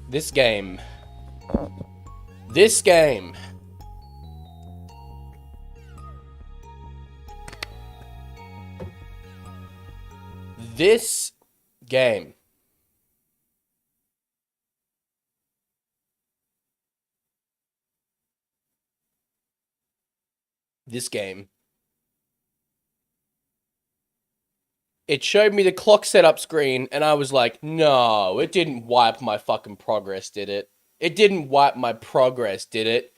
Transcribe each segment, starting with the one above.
This game. This game. This game. This game. It showed me the clock setup screen, and I was like, no, it didn't wipe my fucking progress, did it? It didn't wipe my progress, did it?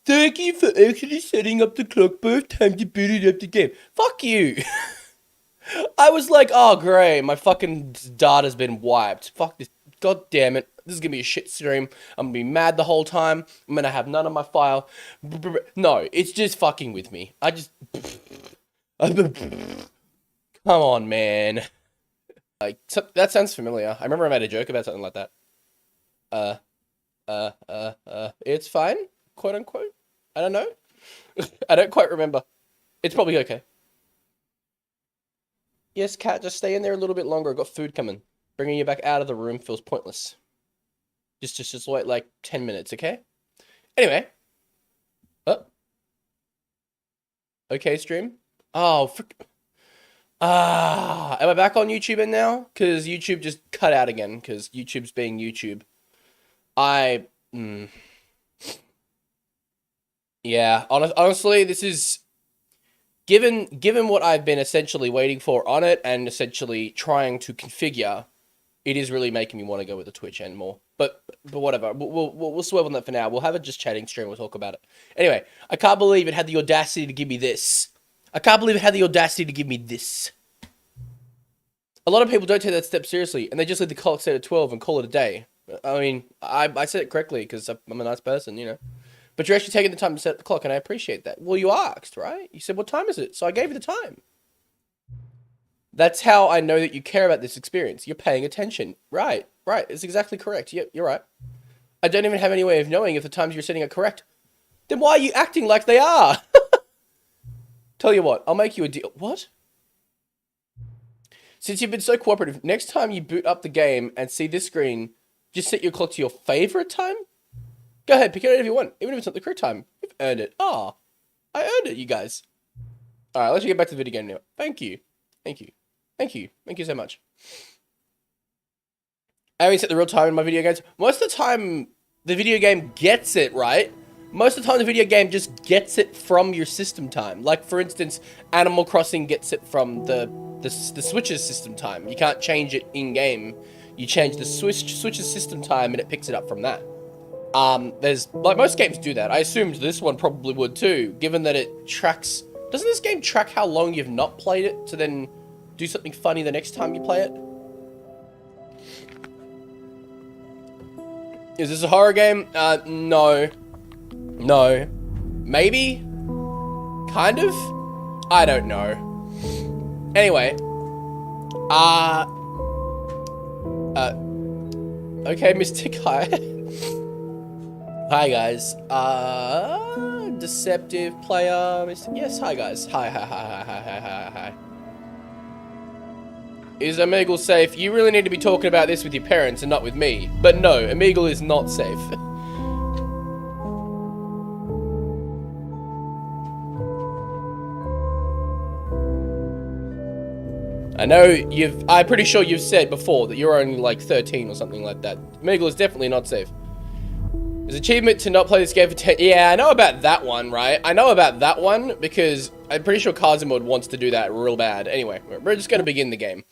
Thank you for actually setting up the clock both times to boot it up the game. Fuck you. I was like, oh, great, my fucking data's been wiped. Fuck this. God damn it. This is gonna be a shit stream. I'm gonna be mad the whole time. I'm gonna have none of my file. No, it's just fucking with me. I just... Come on, man. Like, so, that sounds familiar. I remember I made a joke about something like that. It's fine, quote unquote. I don't know. I don't quite remember. It's probably okay. Yes, cat, just stay in there a little bit longer. I've got food coming. Bringing you back out of the room feels pointless. Just wait like 10 minutes, okay? Anyway. Oh. Okay, stream. Oh, frick. Am I back on YouTube now? Because YouTube just cut out again, because YouTube's being YouTube. Yeah, honestly, this is... Given what I've been essentially waiting for on it, and essentially trying to configure, it is really making me want to go with the Twitch end more. But whatever, we'll swerve on that for now. We'll have a just chatting stream, we'll talk about it. Anyway, I can't believe it had the audacity to give me this. I can't believe it had the audacity to give me this. A lot of people don't take that step seriously, and they just leave the clock set at 12 and call it a day. I mean, I said it correctly, because I'm a nice person, you know. But you're actually taking the time to set the clock, and I appreciate that. Well, you asked, right? You said, what time is it? So I gave you the time. That's how I know that you care about this experience. You're paying attention. Right. It's exactly correct. Yep, you're right. I don't even have any way of knowing if the times you're setting are correct. Then why are you acting like they are? Tell you what, I'll make you a deal. What? Since you've been so cooperative, next time you boot up the game and see this screen, just set your clock to your favorite time? Go ahead, pick it out if you want, even if it's not the correct time. You've earned it. Ah, I earned it, you guys. Alright, let's get back to the video game now. Thank you so much. I only set the real time in my video games. Most of the time, the video game gets it, right? Most of the time, the video game just gets it from your system time. Like, for instance, Animal Crossing gets it from the Switch's system time. You can't change it in-game. You change the Switch's system time, and it picks it up from that. There's, like, most games do that. I assumed this one probably would too, given that it tracks... Doesn't this game track how long you've not played it, to then do something funny the next time you play it? Is this a horror game? No. No. Maybe? Kind of? I don't know. Anyway. Okay, Mystic, hi. Hi, guys. Deceptive player, Mystic. Yes, hi, guys. Hi. Is Omegle safe? You really need to be talking about this with your parents and not with me. But no, Omegle is not safe. I know I'm pretty sure you've said before that you're only like 13 or something like that. Omegle is definitely not safe. There's achievement to not play this game for 10... Yeah, I know about that one, right? I know about that one because I'm pretty sure Kazimod wants to do that real bad. Anyway, we're just going to begin the game.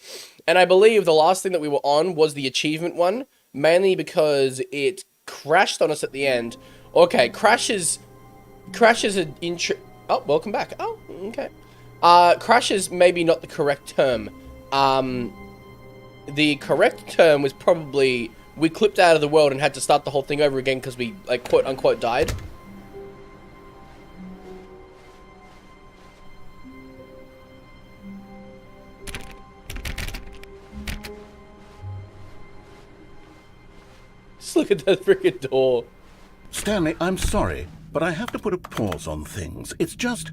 And I believe the last thing that we were on was the achievement one, mainly because it crashed on us at the end. Okay, crashes an intro... Oh, welcome back. Oh, okay. Crash is maybe not the correct term. The correct term was probably... We clipped out of the world and had to start the whole thing over again because we, like, quote-unquote died. Just look at that freaking door. Stanley, I'm sorry, but I have to put a pause on things. It's those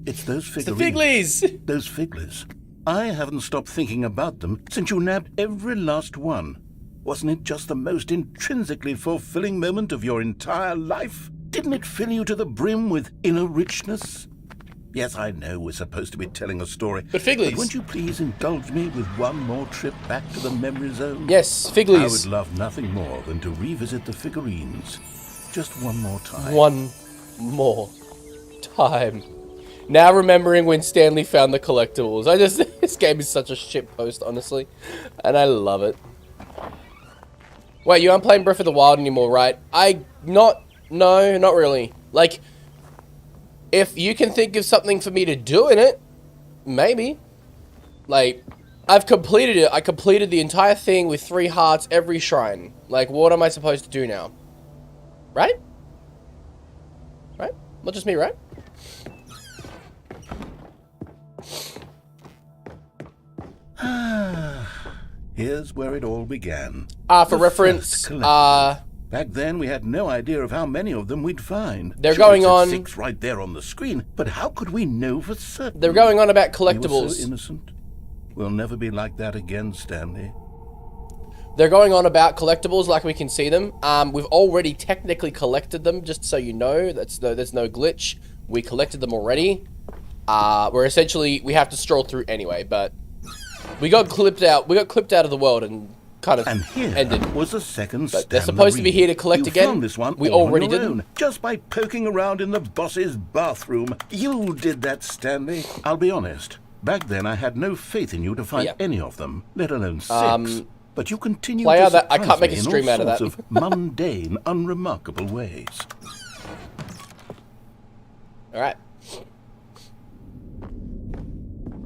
figurines. It's the Figlies! Those Figlies. I haven't stopped thinking about them since you nabbed every last one. Wasn't it just the most intrinsically fulfilling moment of your entire life? Didn't it fill you to the brim with inner richness? Yes, I know we're supposed to be telling a story. But Figlies. But won't you please indulge me with one more trip back to the memory zone? Yes, I Figlies. would love nothing more than to revisit the figurines. Just one more time. One more time. Now remembering when Stanley found the collectibles. This game is such a shitpost, honestly. And I love it. Wait, you aren't playing Breath of the Wild anymore, right? No, not really. Like, if you can think of something for me to do in it, maybe. Like, I've completed it. I completed the entire thing with 3 hearts, every shrine. Like, what am I supposed to do now? Right? Right? Not just me, right? Here's where it all began. For The reference, first collectible. Back then, we had no idea of how many of them we'd find. They're Sure, going it said on- 6 right there on the screen, but how could we know for certain? they're going on about We were collectibles. so innocent. We'll never be like that again, Stanley. They're going on about collectibles like we can see them. We've already technically collected them, just so you know. There's no glitch. We collected them already. We're essentially, we have to stroll through anyway, but we got clipped out of the world and kind of And here ended. was a second But they're Stanley. supposed to be here to collect you again. Found this one We all already on your did. own, just by poking around in the boss's bathroom. You did that, Stanley. I'll be honest. Back then, I had no faith in you to find Yeah. any of them, let alone 6. But you continue player, to that- I surprise can't make me a in stream all out of that. sorts of mundane, unremarkable ways. All right.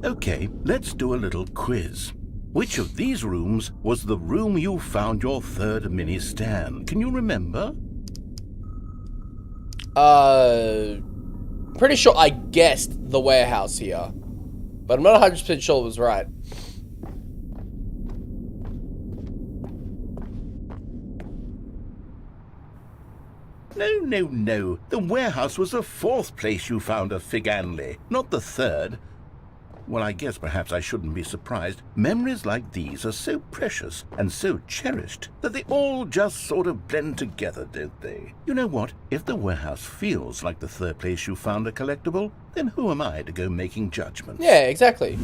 Okay, let's do a little quiz. Which of these rooms was the room you found your 3rd mini stand? Can you remember? Pretty sure I guessed the warehouse here, but I'm not 100% sure it was right. No. The warehouse was the 4th place you found a Figurine, not the 3rd. Well, I guess perhaps I shouldn't be surprised. Memories like these are so precious and so cherished that they all just sort of blend together, don't they? You know what? If the warehouse feels like the 3rd place you found a collectible, then who am I to go making judgments? Yeah, exactly.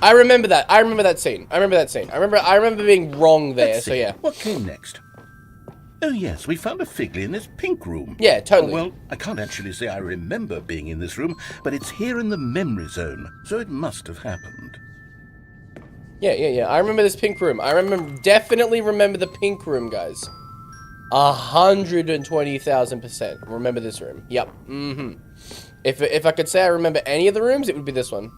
I remember that. I remember that scene. I remember being wrong there. Let's So see. yeah. What came next? Oh yes, we found a Figly in this pink room. Yeah, totally. Oh, well, I can't actually say I remember being in this room, but it's here in the memory zone, so it must have happened. Yeah. I remember this pink room. Definitely remember the pink room, guys. 120,000% remember this room. Yep. If I could say I remember any of the rooms, it would be this one.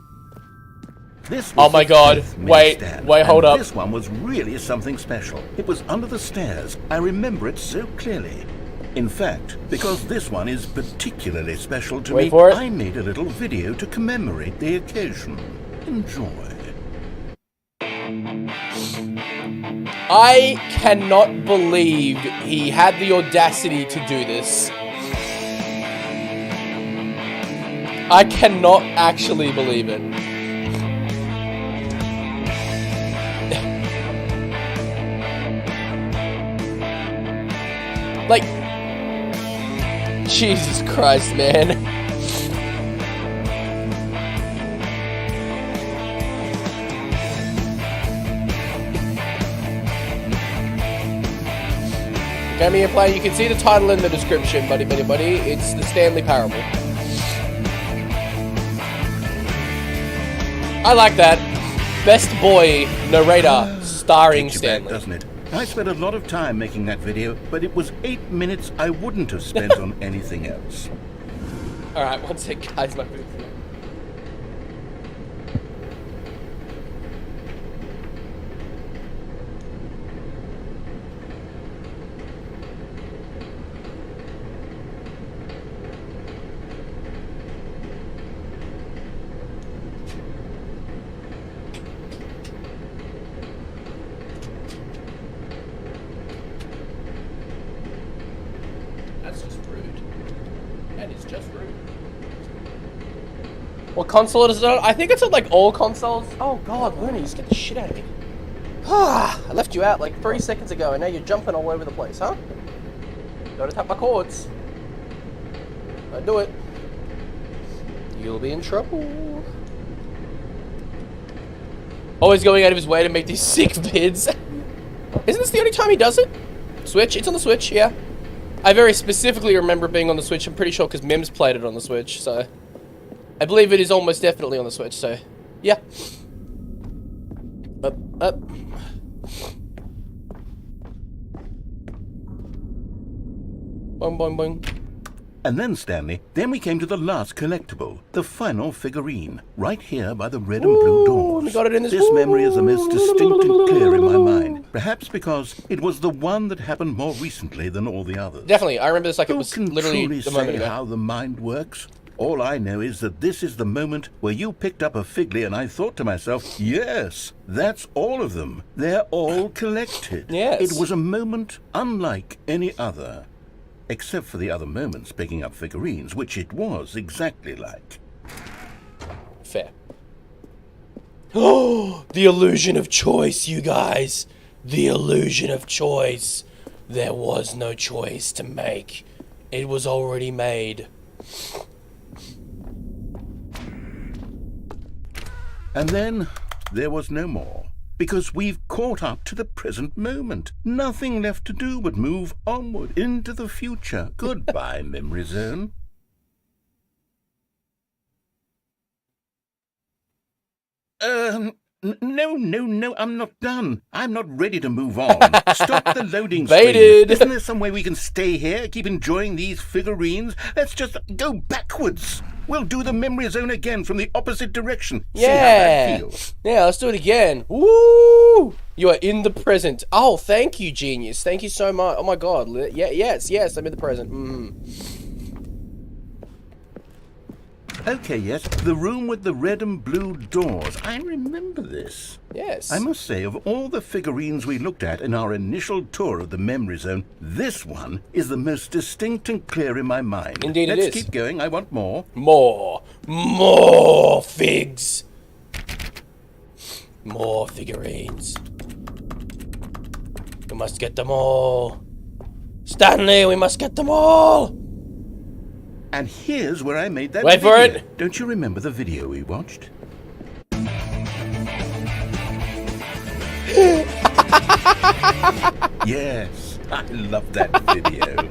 This Oh was my the God. 5th mini Wait, stand, hold and up. This one was really something special. It was under the stairs. I remember it so clearly. In fact, because this one is particularly special to Wait me, for it. I made a little video to commemorate the occasion. Enjoy. I cannot believe he had the audacity to do this. I cannot actually believe it. Like, Jesus Christ, man. Game here player, you can see the title in the description, buddy. It's the Stanley Parable. I like that. Best boy narrator starring Takes you back, Stanley. doesn't it? I spent a lot of time making that video, but it was 8 minutes I wouldn't have spent on anything else. Alright, one sec, guys. My food's here. That's just rude. That is just rude. What console is it on? I think it's on like all consoles. Oh god, Looney, just get the shit out of me. I left you out like 3 seconds ago and now you're jumping all over the place, huh? Gotta tap my chords. Don't do it. You'll be in trouble. Always going out of his way to make these sick vids. Isn't this the only time he does it? Switch? It's on the Switch, yeah. I very specifically remember being on the Switch. I'm pretty sure because Mims played it on the Switch, so... I believe it is almost definitely on the Switch, so... Yeah. Up, up. Boing, boing, boing. And then, Stanley, then we came to the last collectible, the final figurine, right here by the red and blue doors. We got it in this memory is the most distinct and clear in my mind, perhaps because it was the one that happened more recently than all the others. Definitely, I remember this like it Who was can literally truly the moment say ago. how the mind works? All I know is that this is the moment where you picked up a Figly and I thought to myself, yes, that's all of them. They're all collected. Yes. It was a moment unlike any other. Except for the other moments picking up figurines, which it was exactly like. Fair. Oh, the illusion of choice, you guys. The illusion of choice. There was no choice to make. It was already made. And then there was no more. Because we've caught up to the present moment. Nothing left to do but move onward into the future. Goodbye, Memory Zone. No, I'm not done. I'm not ready to move on. Stop the loading screen. Baited. Isn't there some way we can stay here, keep enjoying these figurines? Let's just go backwards. We'll do the Memory Zone again from the opposite direction. See how that feels. Yeah, let's do it again. Woo! You are in the present. Oh, thank you, genius. Thank you so much. Oh my god. Yeah, yes, I'm in the present. Okay, yes, the room with the red and blue doors. I remember this. Yes. I must say, of all the figurines we looked at in our initial tour of the Memory Zone, this one is the most distinct and clear in my mind. Indeed it is. Let's keep going. I want more. More figs. More figurines. We must get them all. Stanley, we must get them all. And here's where I made that Wait video. for it. Don't you remember the video we watched? Yes, I love that video.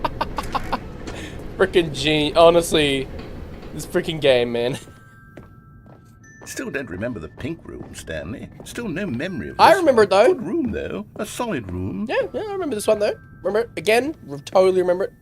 Frickin' genius. Honestly, this freaking game, man. Still don't remember the pink room, Stanley. Still no memory of this. I remember it, though. Good room, though. A solid room. Yeah, I remember this one, though. Remember it? Again? Totally remember it.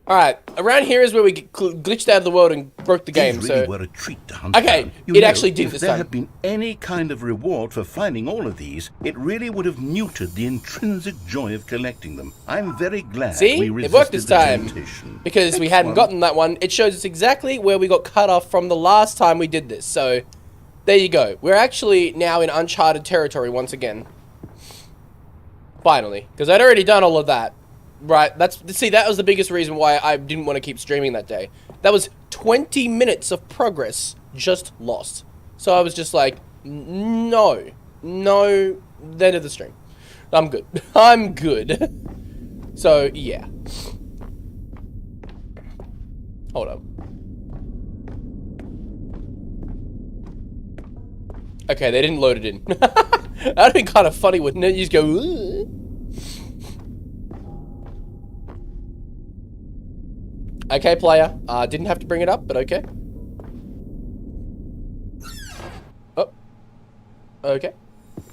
Alright, around here is where we glitched out of the world and broke the game, These really so... were a treat to hunt Okay, down. it actually did this If there time. had been any kind of reward for finding all of these, it really would have muted the intrinsic joy of collecting them. I'm very glad See? we It resisted worked this the time. temptation. Because we Next hadn't one. gotten that one. It shows us exactly where we got cut off from the last time we did this, so... There you go. We're actually now in uncharted territory once again. Finally. Because I'd already done all of that. Right, see, that was the biggest reason why I didn't want to keep streaming that day. That was 20 minutes of progress just lost. So I was just like, no, the end of the stream. I'm good. I'm good. So, yeah. Hold up. Okay, they didn't load it in. That'd be kind of funny, wouldn't it? You just go, ugh. Okay, player. Didn't have to bring it up, but okay. Oh. Okay.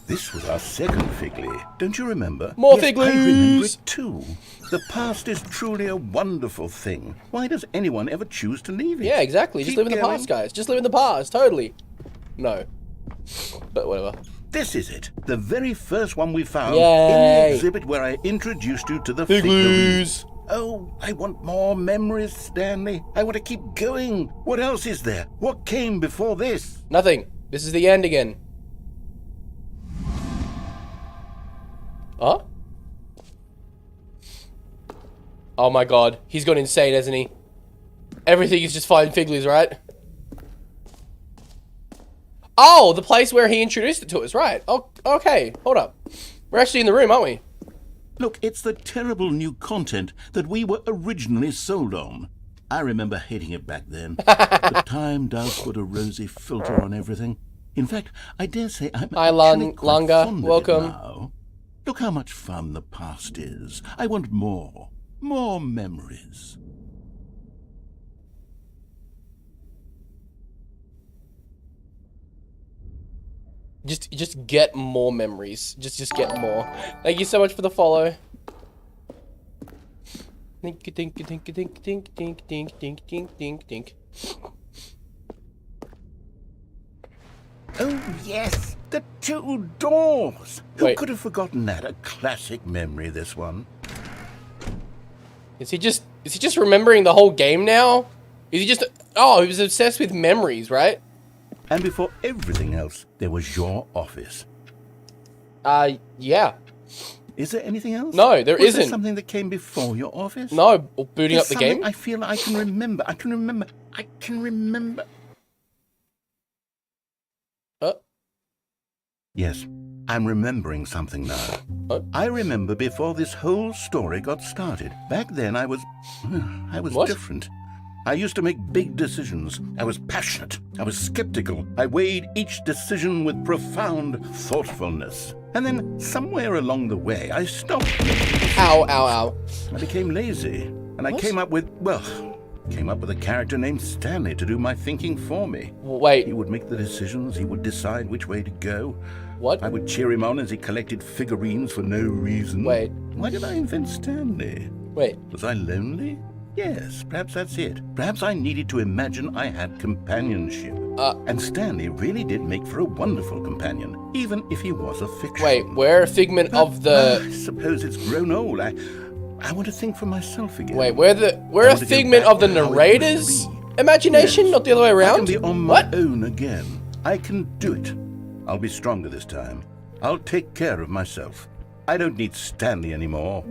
This was our second Figly. Don't you remember? More yes, Figlies! I remember it too. The past is truly a wonderful thing. Why does anyone ever choose to leave it? Yeah, exactly. Just Keep live in the going. past, guys. Just live in the past. Totally. No. But whatever. This is it. The very first one we found Yay. in the exhibit where I introduced you to the figurines. Figlies! Oh, I want more memories, Stanley. I want to keep going. What else is there? What came before this? Nothing. This is the end again. Huh? Oh my god. He's gone insane, hasn't he? Everything is just fine Figlies, right? Oh, the place where he introduced it to us, right. Oh, okay. Hold up. We're actually in the room, aren't we? Look, it's the terrible new content that we were originally sold on. I remember hating it back then. But time does put a rosy filter on everything. In fact, I dare say I'm Hi, actually quite Longa. fond of Welcome. it now. Look how much fun the past is. I want more. More memories. Just get more memories. Just get more. Thank you so much for the follow. Dink dink dink dink dink dink dink dink dink dink dink. Oh, yes, the two doors. Who Wait. could have forgotten that? A classic memory, this one. Is he just remembering the whole game now? Is he just oh, he was obsessed with memories, right? And before everything else, there was your office. Yeah. Is there anything else? No, there Was isn't. there something that came before your office? No, booting There's up the something game? I feel I can remember. I can remember. Yes, I'm remembering something now. I remember before this whole story got started. Back then I was What? different. I used to make big decisions. I was passionate. I was skeptical. I weighed each decision with profound thoughtfulness. And then somewhere along the way, I stopped. Ow, ow, ow. I became lazy. And I What? came up with a character named Stanley to do my thinking for me. Wait, He would make the decisions. He would decide which way to go. what? I would cheer him on as he collected figurines for no reason. Wait. Why did I invent Stanley? Wait. Was I lonely? Yes, perhaps that's it. Perhaps I needed to imagine I had companionship. And Stanley really did make for a wonderful companion, even if he was a fiction. Wait, we're a figment of the... I suppose it's grown old. I want to think for myself again. Wait, we're I a want to go figment back of the to how it narrator's used to be. imagination, Yes. not the other way I around? can be on my What? own again. I can do it. I'll be stronger this time. I'll take care of myself. I don't need Stanley anymore.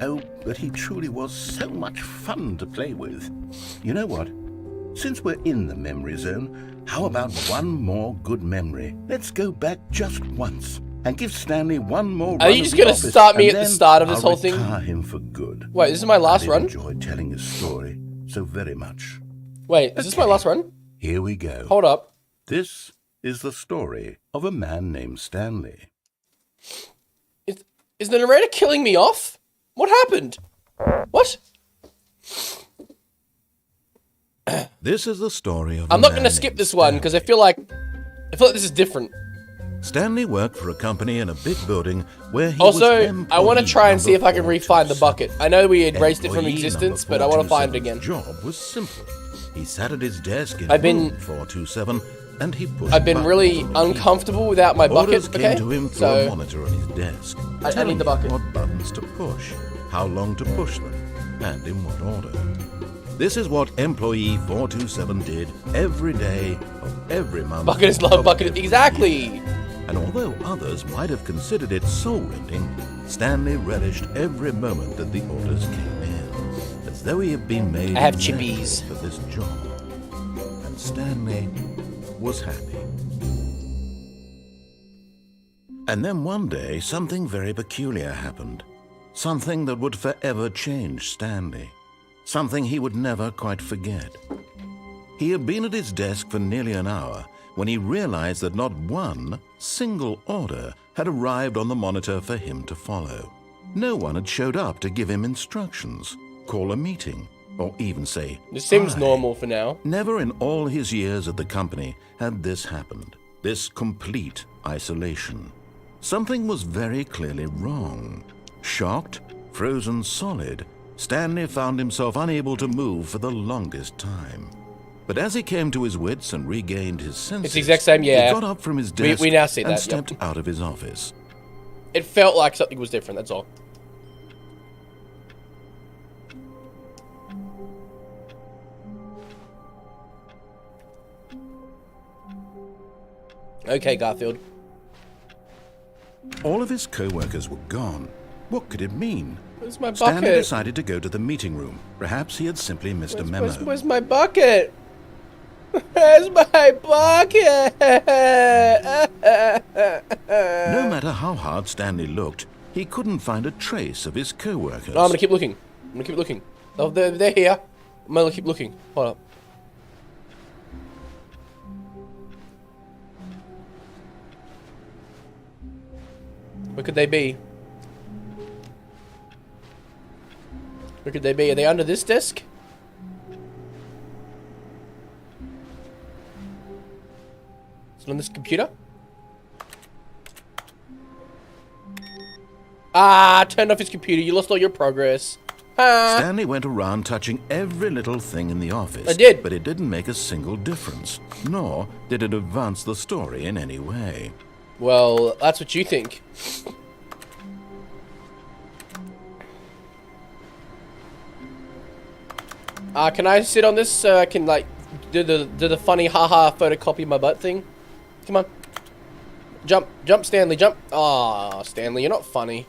Oh, but he truly was so much fun to play with. You know what? Since we're in the memory zone, how about one more good memory? Let's go back just once and give Stanley one more run. Are you just gonna start me at the start of this whole thing? I'll retire him for good. Wait, this is my last I did run? enjoy telling his story so very much. Wait, is this my last run? Here we go. Hold up. This is the story of a man named Stanley. Is the narrator killing me off? What happened? What? This is the story of I'm a not man gonna skip named this one because I feel like this is different. Stanley worked for a company in a big building where he Also, was I want to employee try and see if number I can re-find the 427. bucket. I know we erased it from Employee existence, number but I want to find it 427's again. job was simple. He sat at his desk in I've been- room 427 and he pushed I've been buttons really on the keyboard. uncomfortable without my Orders bucket, came okay? to him through a So, monitor on his desk. I telling need the him bucket. what buttons to push, how long to push them, and in what order. This is what employee 427 did every day of every month. bucket is love, of bucket is... every Exactly! year. And although others might have considered it soul-rending, Stanley relished every moment that the orders came in, as though he had been made I have exactly chippies. for this job. And Stanley was happy. And then one day, something very peculiar happened. Something that would forever change Stanley. Something he would never quite forget. He had been at his desk for nearly an hour when he realized that not one single order had arrived on the monitor for him to follow. No one had showed up to give him instructions, call a meeting, or even say, This seems "Hi." normal for now. Never in all his years at the company had this happened, this complete isolation. Something was very clearly wrong. Shocked, frozen solid, Stanley found himself unable to move for the longest time. But as he came to his wits and regained his senses, It's the exact same, yeah. he got up from his desk We now see and that, yep. stepped out of his office. It felt like something was different, that's all. Okay, Garfield. All of his co-workers were gone. What could it mean? Where's my Stanley bucket? decided to go to the meeting room. Perhaps he had simply missed a memo. Where's my bucket? Where's my bucket? No matter how hard Stanley looked, he couldn't find a trace of his co-workers. No, I'm gonna keep looking. Oh, they're here. I'm gonna keep looking. Hold up. Where could they be? Where could they be? Are they under this desk? Is it on this computer? Ah, turned off his computer. You lost all your progress. Ah. Stanley went around touching every little thing in the office. I did. But it didn't make a single difference, nor did it advance the story in any way. Well, that's what you think. Can I sit on this so I can, like, do the funny haha photocopy my butt thing? Come on. Jump, Stanley, jump. Aw, Stanley, you're not funny.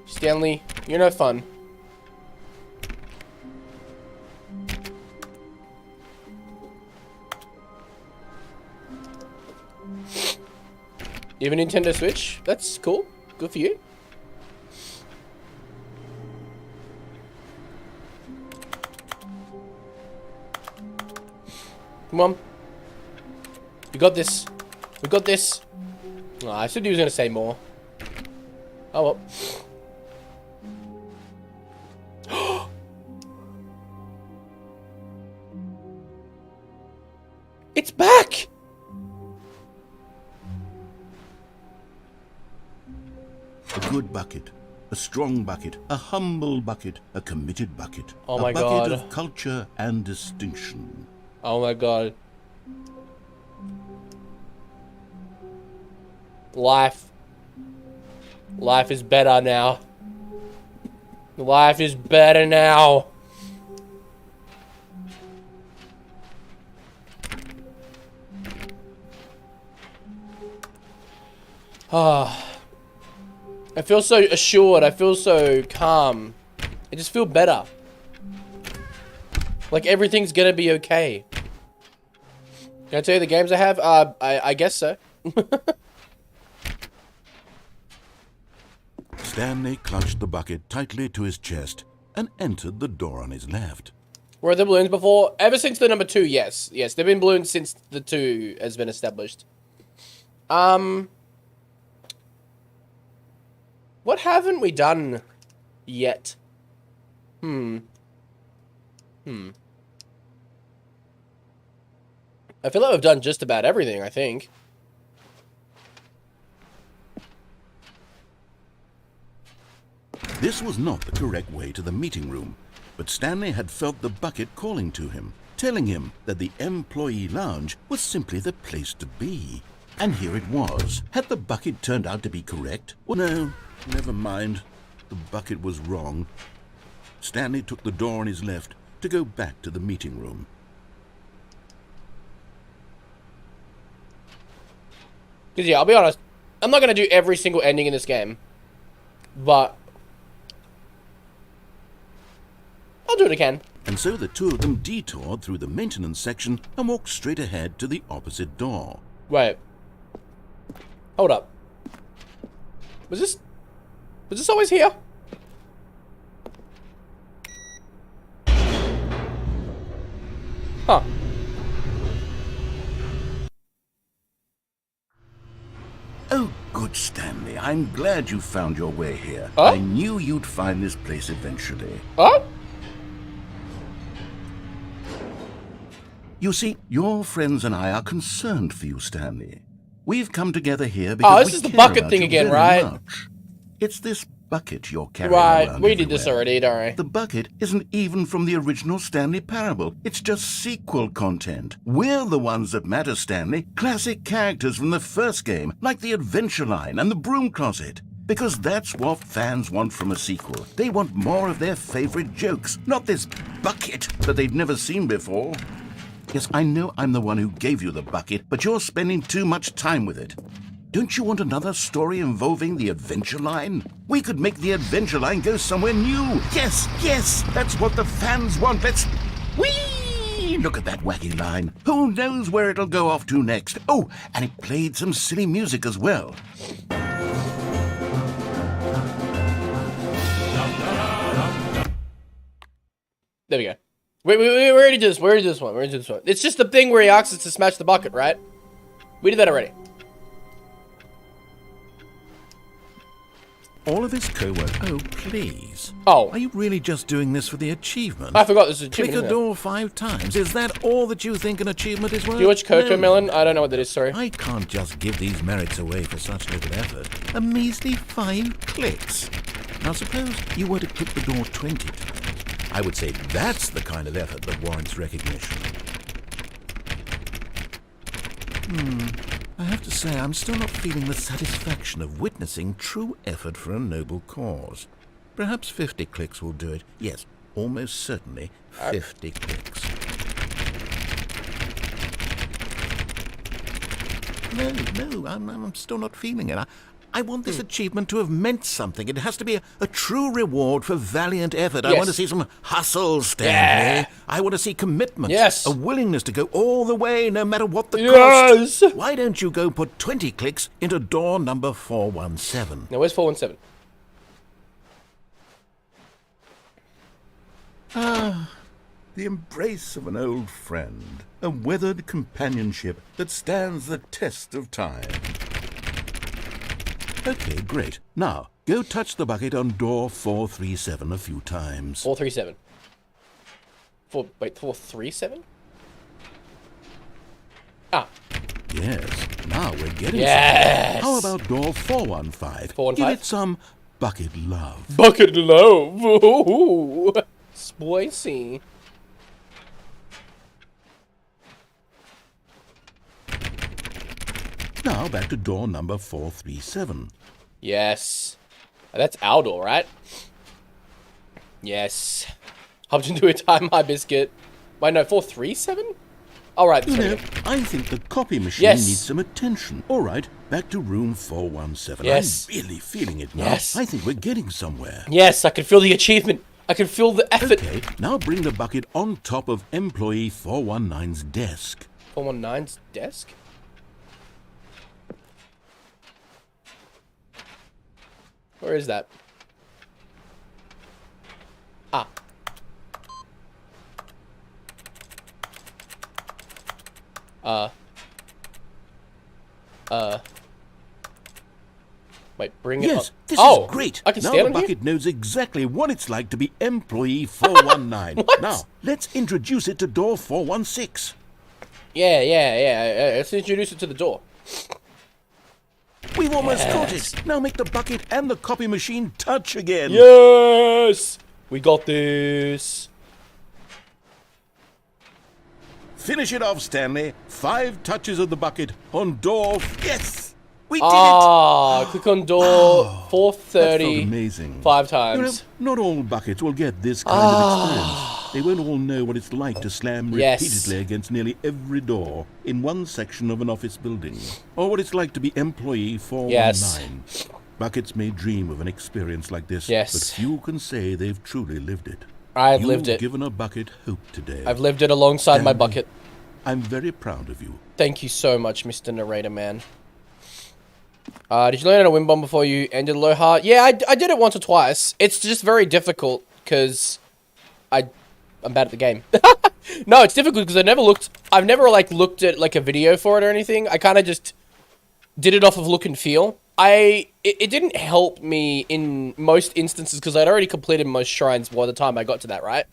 Stanley, you're no fun. You have a Nintendo Switch? That's cool. Good for you. Come on. We got this. We got this. Oh, I said he was going to say more. Oh, well. It's back! A good bucket, a strong bucket, a humble bucket, a committed bucket. Oh my a bucket God. of culture and distinction. Oh my God. Life is better now. Life is better now. Ah. I feel so assured. I feel so calm. I just feel better. Like everything's gonna be okay. Can I tell you the games I have? I guess so. Stanley clutched the bucket tightly to his chest and entered the door on his left. Were there balloons before? Ever since the number 2, yes. Yes, there have been balloons since the 2 has been established. What haven't we done yet? I feel like we've done just about everything, I think. This was not the correct way to the meeting room, but Stanley had felt the bucket calling to him, telling him that the employee lounge was simply the place to be. And here it was. Had the bucket turned out to be correct? Well, no, never mind. The bucket was wrong. Stanley took the door on his left to go back to the meeting room. Because, yeah, I'll be honest. I'm not going to do every single ending in this game. But I'll do what I can. And so the two of them detoured through the maintenance section and walked straight ahead to the opposite door. Wait. Hold up. Was this always here? Huh. Oh, good Stanley. I'm glad you found your way here. Huh? I knew you'd find this place eventually. Oh? You see, your friends and I are concerned for you, Stanley. We've come together here because this we is the care bucket about thing you again, very right? much. It's this bucket you're carrying Right, around we did this everywhere. already, don't we? The bucket isn't even from the original Stanley Parable. It's just sequel content. We're the ones that matter, Stanley. Classic characters from the first game, like the Adventure Line and the Broom Closet. Because that's what fans want from a sequel. They want more of their favorite jokes, not this bucket that they've never seen before. Yes, I know I'm the one who gave you the bucket, but you're spending too much time with it. Don't you want another story involving the Adventure Line? We could make the Adventure Line go somewhere new. Yes, yes, that's what the fans want. Let's... Whee! Look at that wacky line. Who knows where it'll go off to next? Oh, and it played some silly music as well. There we go. We already did this. We already did this one. We already did this one. It's just the thing where he asks us to smash the bucket, right? We did that already. All of this co-work. Oh, please. Oh. Are you really just doing this for the achievement? I forgot this is Click achievement. a door 5 times. Is that all that you think an achievement is worth? Do you watch Coco No. Melon? I don't know what that is, sorry. I can't just give these merits away for such little effort. A measly 5 clicks. Now suppose you were to click the door 20 times. I would say that's the kind of effort that warrants recognition. I have to say, I'm still not feeling the satisfaction of witnessing true effort for a noble cause. Perhaps 50 clicks will do it. Yes, almost certainly 50 clicks. No, I'm still not feeling it. I want this achievement to have meant something. It has to be a true reward for valiant effort. I Yes. want to see some hustle, Stanley. Yeah. I want to see commitment. Yes. A willingness to go all the way, no matter what the Yes. cost. Why don't you go put 20 clicks into door number 417? Now, where's 417? The embrace of an old friend. A weathered companionship that stands the test of time. Okay, great. Now, go touch the bucket on door 437 a few times. 437. 437? Ah. Yes, now we're getting Yes. somewhere. How about door 415? 415? Give it some bucket love. Bucket love. Ooh. Spicy. Now back to door number 437. Yes. That's our door, right? Yes. Hopped into a time, my biscuit. Wait, no, 437? All right. You know, Sorry. I think the copy machine Yes. needs some attention. All right, back to room 417. Yes. I'm really feeling it now. Yes. I think we're getting somewhere. Yes, I can feel the achievement. I can feel the effort. Okay, now bring the bucket on top of employee 419's desk. 419's desk? Where is that? Ah. Wait, bring it Yes, up. this Oh, is great. I can now stand the on here? bucket knows exactly what it's like to be employee 419. What? Now, let's introduce it to door 416. Yeah. Let's introduce it to the door. We've almost caught it. Now make the bucket and the copy machine touch again. Yes! We got this. Finish it off, Stanley. 5 touches of the bucket on door. Yes! We did Ah, click on door That felt 430 amazing. 5 You know, times. not all buckets will get this kind of experience. They won't all know what it's like to slam Yes. repeatedly against nearly every door in one section of an office building. Or what it's like to be employee 419. Buckets may dream of an experience like this, Yes. but few can say they've truly lived it. I've You've lived it. given a bucket hope today. I've lived it alongside my Stanley. bucket. I'm very proud of you. Thank you so much, Mr. Narrator Man. Did you learn how to win bomb before you ended Aloha? Yeah, I did it once or twice. It's just very difficult because I'm bad at the game. No, it's difficult because I've never like looked at like a video for it or anything. I kind of just did it off of look and feel. It didn't help me in most instances because I'd already completed most shrines by the time I got to that, right?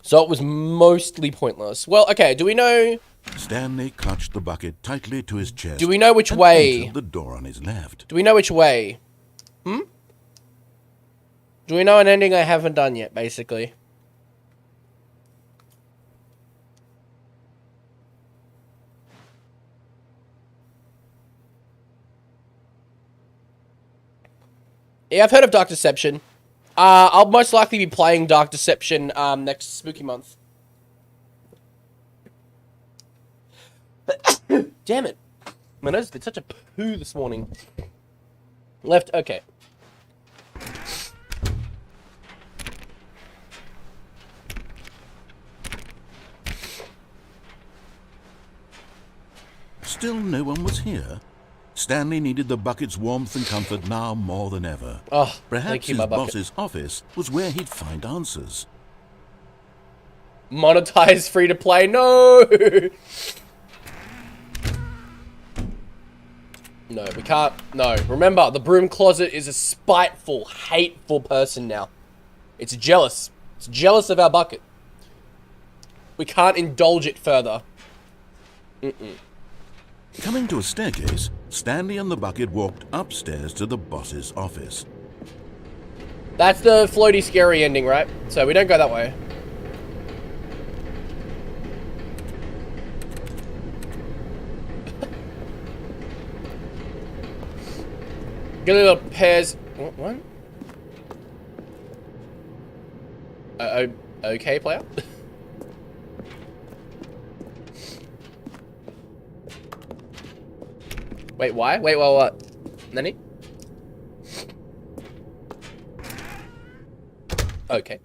So it was mostly pointless. Well, okay, do we know... Stanley clutched the bucket tightly to his chest. Do we know which and way... entered the door on his left. Do we know which way? Do we know an ending I haven't done yet, basically? Yeah, I've heard of Dark Deception. I'll most likely be playing Dark Deception next spooky month. Damn it. My nose has been such a poo this morning. Left, okay. Still no one was here. Stanley needed the bucket's warmth and comfort now more than ever. Oh, Perhaps thank you, his my bucket. boss's office was where he'd find answers. Monetize free to play? No! No, we can't. No. Remember, the broom closet is a spiteful, hateful person now. It's jealous. It's jealous of our bucket. We can't indulge it further. Coming to a staircase, Stanley and the bucket walked upstairs to the boss's office. That's the floaty scary ending, right? So we don't go that way. Get a little pairs. What? Okay, player? Wait, why? Wait, well, what? Nani? Okay.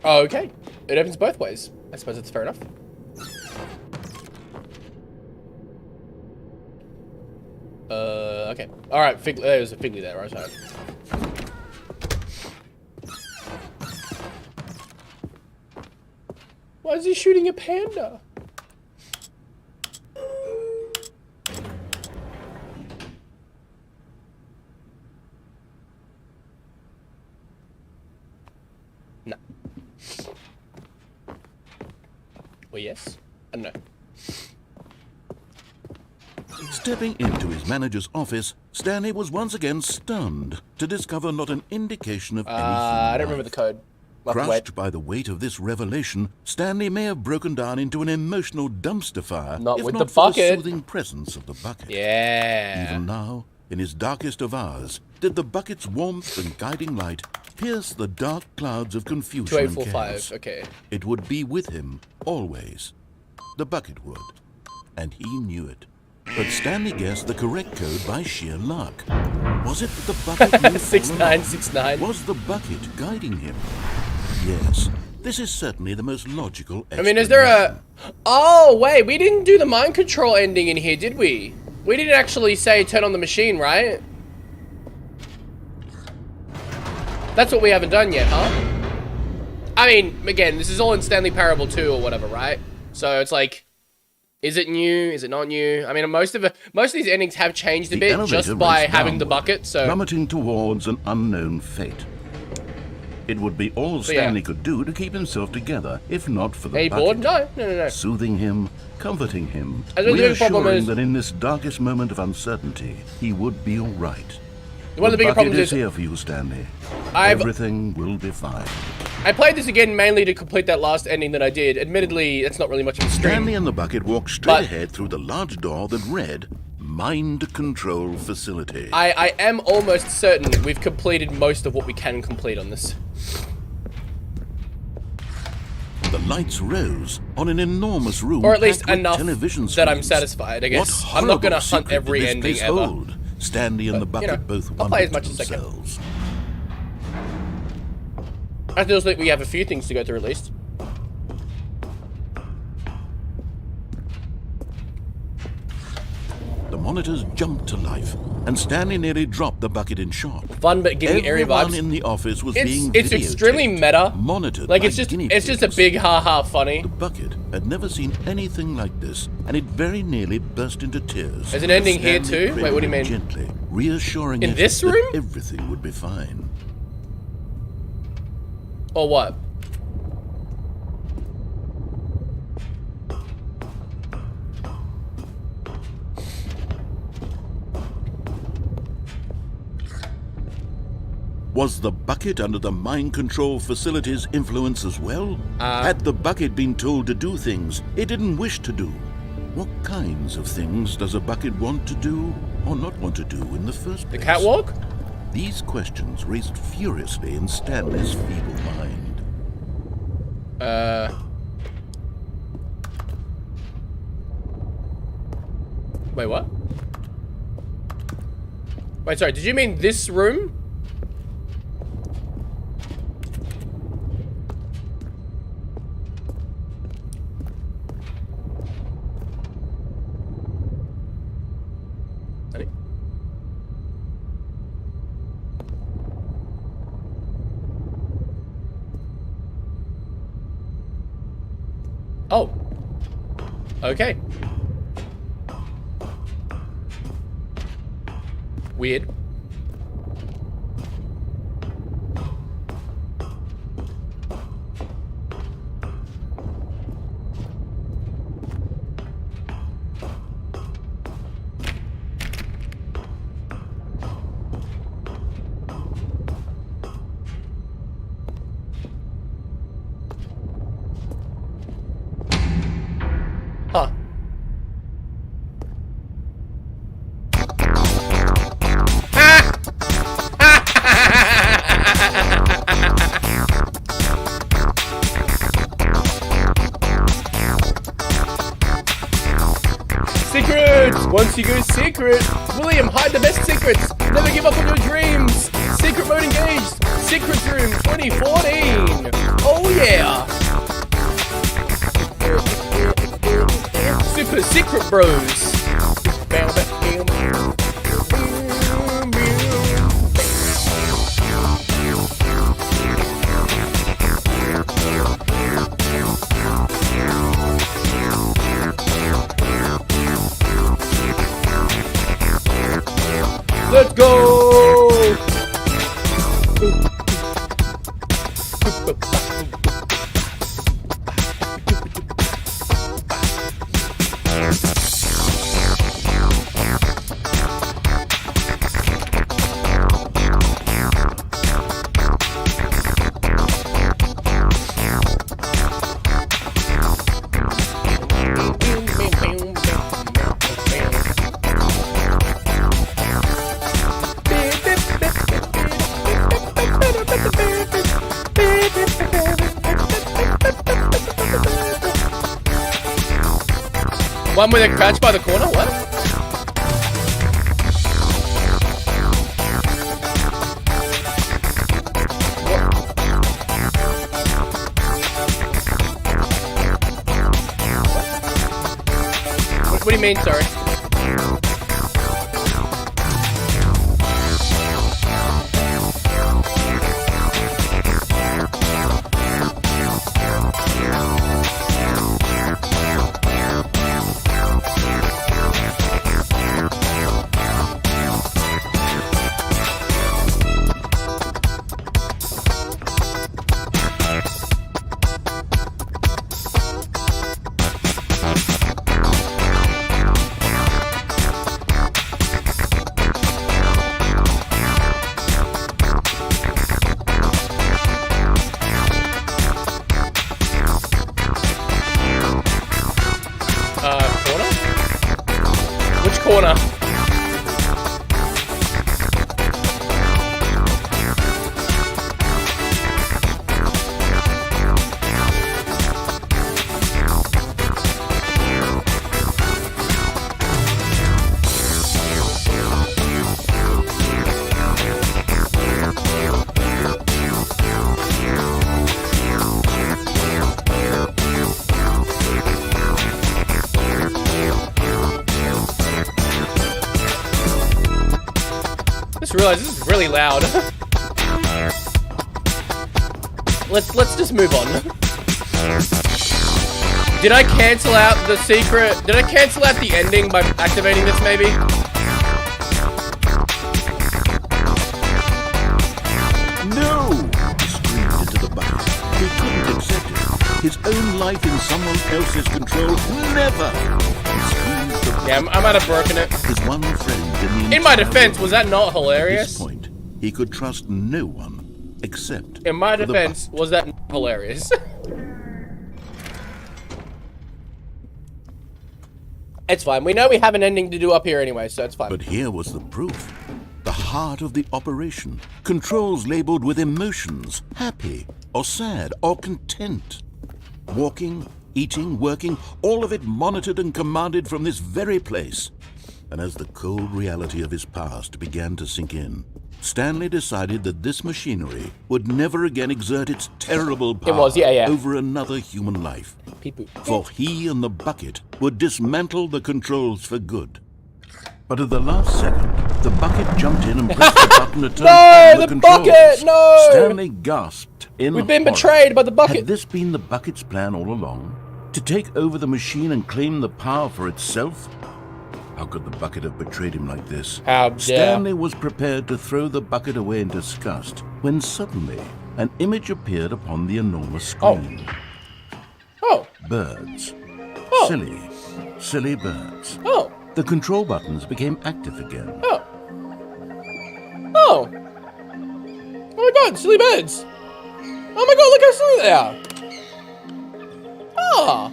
Oh, okay. It opens both ways. I suppose that's fair enough. Okay. Alright, there's a Figly there, right? Sorry. Why is he shooting a panda? No. Well, yes. I don't know. Stepping into his manager's office, Stanley was once again stunned to discover not an indication of any human I don't life. remember the code. We'll have to Crushed wait. by the weight of this revelation, Stanley may have broken down into an emotional dumpster fire Not if with not the for bucket. the soothing presence of the bucket. Yeah. Even now, in his darkest of hours, did the bucket's warmth and guiding light pierce the dark clouds of confusion and 2845. chaos. Okay. It would be with him, always. The bucket would. And he knew it. But Stanley guessed the correct code by sheer luck. Was it that the bucket knew all along? 6969. Was the bucket guiding him? Yes. This is certainly the most logical I mean, is there explanation. a... Oh, wait. We didn't do the mind control ending in here, did we? We didn't actually say turn on the machine, right? That's what we haven't done yet, huh? I mean, again, this is all in Stanley Parable 2 or whatever, right? So it's like... Is it new? Is it not new? I mean, most of these endings have changed a The bit elevator just by raced having the downward, bucket, so... plummeting towards an unknown fate. It would be all So, yeah. Stanley could do to keep himself together, if not for the Hey, bucket. bored? No, no, no, no. Soothing him, comforting him, I think the big problem reassuring is- that in this darkest moment of uncertainty, he would be all right. One of the bigger bucket problems is is here for you, Stanley. I've- Everything will be fine. I played this again mainly to complete that last ending that I did. Admittedly, it's not really much of a stream. Stanley and the bucket walked straight But- ahead through the large door that read Mind Control Facility. I am almost certain we've completed most of what we can complete on this. The lights rose on an enormous room, Or at least packed with enough television that I'm screens. satisfied, I guess. What I'm not gonna horrible hunt secret every did this ending place ever. hold? Stanley and the bucket know, both I'll play as wondered much to as I can. themselves. I still think we have a few things to go through at least. The monitors jumped to life, and Stanley nearly dropped the bucket in shock. Fun, but giving area Everyone vibes. in the office was being It's extremely videotaped, meta. monitored Like by it's just guinea a pigs. big haha funny. The bucket had never seen anything like this, and it very nearly burst into tears. There's an ending here Stanley too? Wait, what do you cradled it mean? Gently, reassuring In it this that room? everything would be fine. Or what? Was the bucket under the mind control facility's influence as well? Had the bucket been told to do things it didn't wish to do? What kinds of things does a bucket want to do or not want to do in the first The place? catwalk? These questions raced furiously in Stanley's feeble mind. Wait, what? Wait, sorry, did you mean this room? Oh. Okay. Weird. Huh. Secrets! Once you go secret, William, hide the best secrets. Never give up on your dreams. Secret mode engaged. Secret Room 2014. Oh yeah. Super Secret Bros. Let's go! One with a crouch by the corner? What? What do you mean, sorry? Corner? Which corner? Just realized this is really loud. Let's just move on. Did I cancel out the secret? Did I cancel out the ending by activating this maybe? No! He screamed into the bucket. He couldn't accept it. His own life in someone else's control. Never! He squeezed the bucket. Yeah, I might have broken it. His one friend In my defense, was that not At hilarious? this point, he could trust no one except In my for the defense, bucket. was that not hilarious? It's fine. We know we have an ending to do up here anyway, so it's fine. But here was the proof. The heart of the operation. Controls labeled with emotions. Happy, or sad, or content. Walking, eating, working, all of it monitored and commanded from this very place. And as the cold reality of his past began to sink in, Stanley decided that this machinery would never again exert its terrible power over another human life. For he and the bucket would dismantle the controls for good. But at the last second, the bucket jumped in and pressed the button to turn on the controls. Bucket! No! Stanley gasped in We've been horror. betrayed by the bucket. Had this been the bucket's plan all along? To take over the machine and claim the power for itself? How could the bucket have betrayed him like this? How dare. Stanley was prepared to throw the bucket away in disgust when suddenly an image appeared upon the enormous screen. Oh. Birds. Oh. Silly birds. Oh. The control buttons became active again. Oh. Oh. Oh my god, silly birds. Oh my god, look how silly they are. Ah.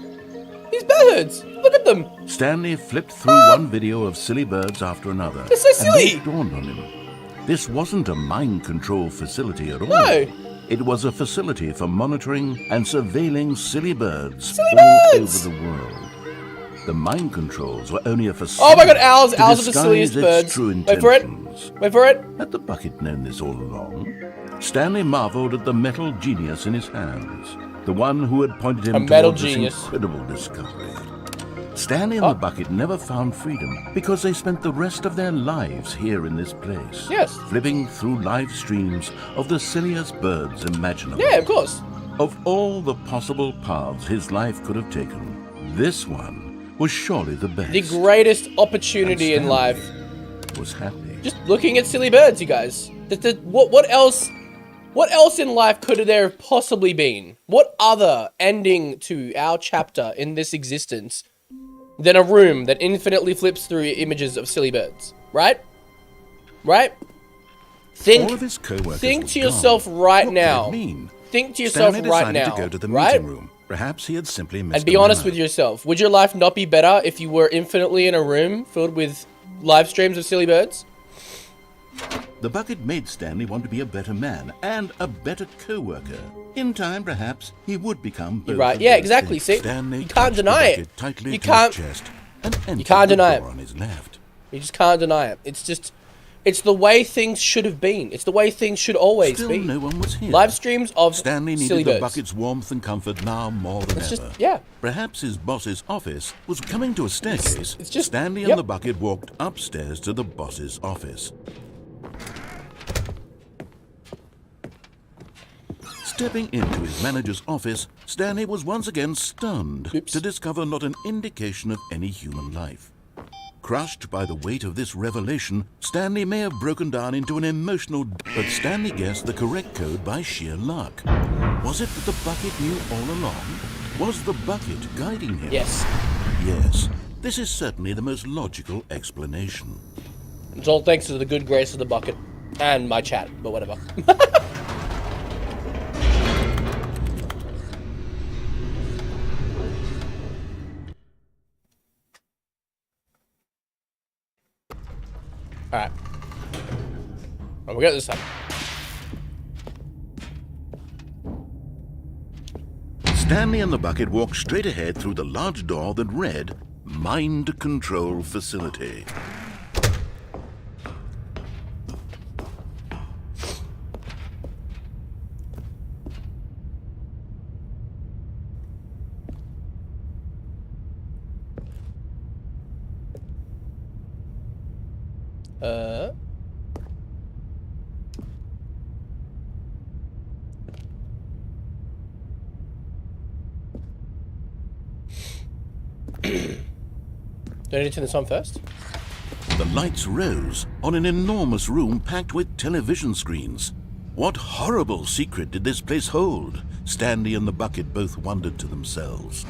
These birds. Look at them. Stanley flipped through one video of silly birds after another. They're so silly. And it dawned on him. This wasn't a mind control facility at all. No. It was a facility for monitoring and surveilling silly birds Silly all birds. over the world. The mind controls were only a facade. Oh my god, owls. to Owls are the disguise silliest its birds. true Wait for it. intentions. Wait for it. Had the bucket known this all along? Stanley marveled at the metal genius in his hands, the one who had pointed him A metal towards this genius. incredible discovery. Stanley and the bucket never found freedom because they spent the rest of their lives here in this place. Yes. Flipping through live streams of the silliest birds imaginable. Yeah, of course. Of all the possible paths his life could have taken, this one was surely the best. The greatest opportunity in And life. Stanley was happy. Just looking at silly birds, you guys. What else? What else in life could there have possibly been? What other ending to our chapter in this existence than a room that infinitely flips through images of silly birds? Right? Right? All of his co-workers Think were to yourself gone. right What now. could it mean? Think to yourself Stanley right decided now. to go to the right? meeting room. Perhaps he had simply missed And be a honest memo. with yourself. Would your life not be better if you were infinitely in a room filled with live streams of silly birds? The bucket made Stanley want to be a better man and a better co-worker. In time, perhaps, he would become both You're right. of Yeah, those exactly. things. See? Stanley You can't clutched the deny it. bucket tightly You to can't- his chest and entered can't the deny door it. on his left. You just can't deny it. It's just, it's the way things should have been. It's the way things should always Still, be. no one was here. Live streams of Stanley needed silly the birds. bucket's warmth and comfort now more than It's ever. just, yeah. Perhaps his boss's office was coming to a staircase. it's just- Stanley yep. and the bucket walked upstairs to the boss's office. Stepping into his manager's office, Stanley was once again stunned Oops. to discover not an indication of any human life. Crushed by the weight of this revelation, Stanley may have broken down into an emotional... But Stanley guessed the correct code by sheer luck. Was it that the bucket knew all along? Was the bucket guiding him? Yes. Yes. This is certainly the most logical explanation. It's all thanks to the good grace of the bucket. And my chat, but whatever. Alright. Oh, we got this time. Stanley and the bucket walked straight ahead through the large door that read, Mind Control Facility. Do I need to turn this on first? The lights rose on an enormous room packed with television screens. What horrible secret did this place hold? Stanley and the bucket both wondered to themselves.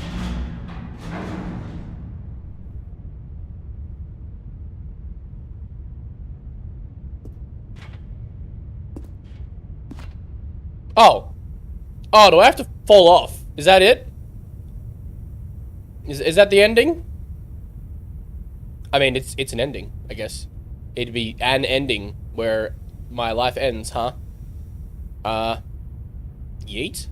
Oh. Oh, do I have to fall off? Is that it? Is that the ending? I mean, it's an ending, I guess. It'd be an ending where my life ends, huh? Yeet?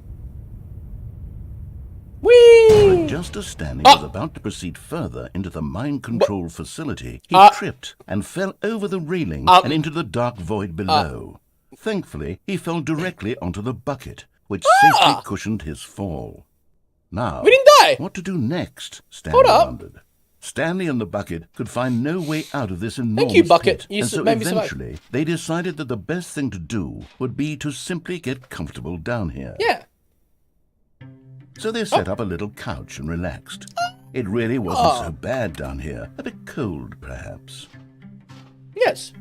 Whee! But just as Stanley was about to proceed further into the mind control facility, he tripped and fell over the railing and into the dark void below. Thankfully, he fell directly onto the bucket, which safely cushioned his fall. Now, We didn't die! what to do next? Stanley Hold up. wondered. Stanley and the bucket could find no way out of this enormous you, bucket. pit, You and so made me survive. eventually they decided that the best thing to do would be to simply get comfortable down here. Yeah. So they set up a little couch and relaxed. It really wasn't so bad down here. A bit cold, perhaps. Yes.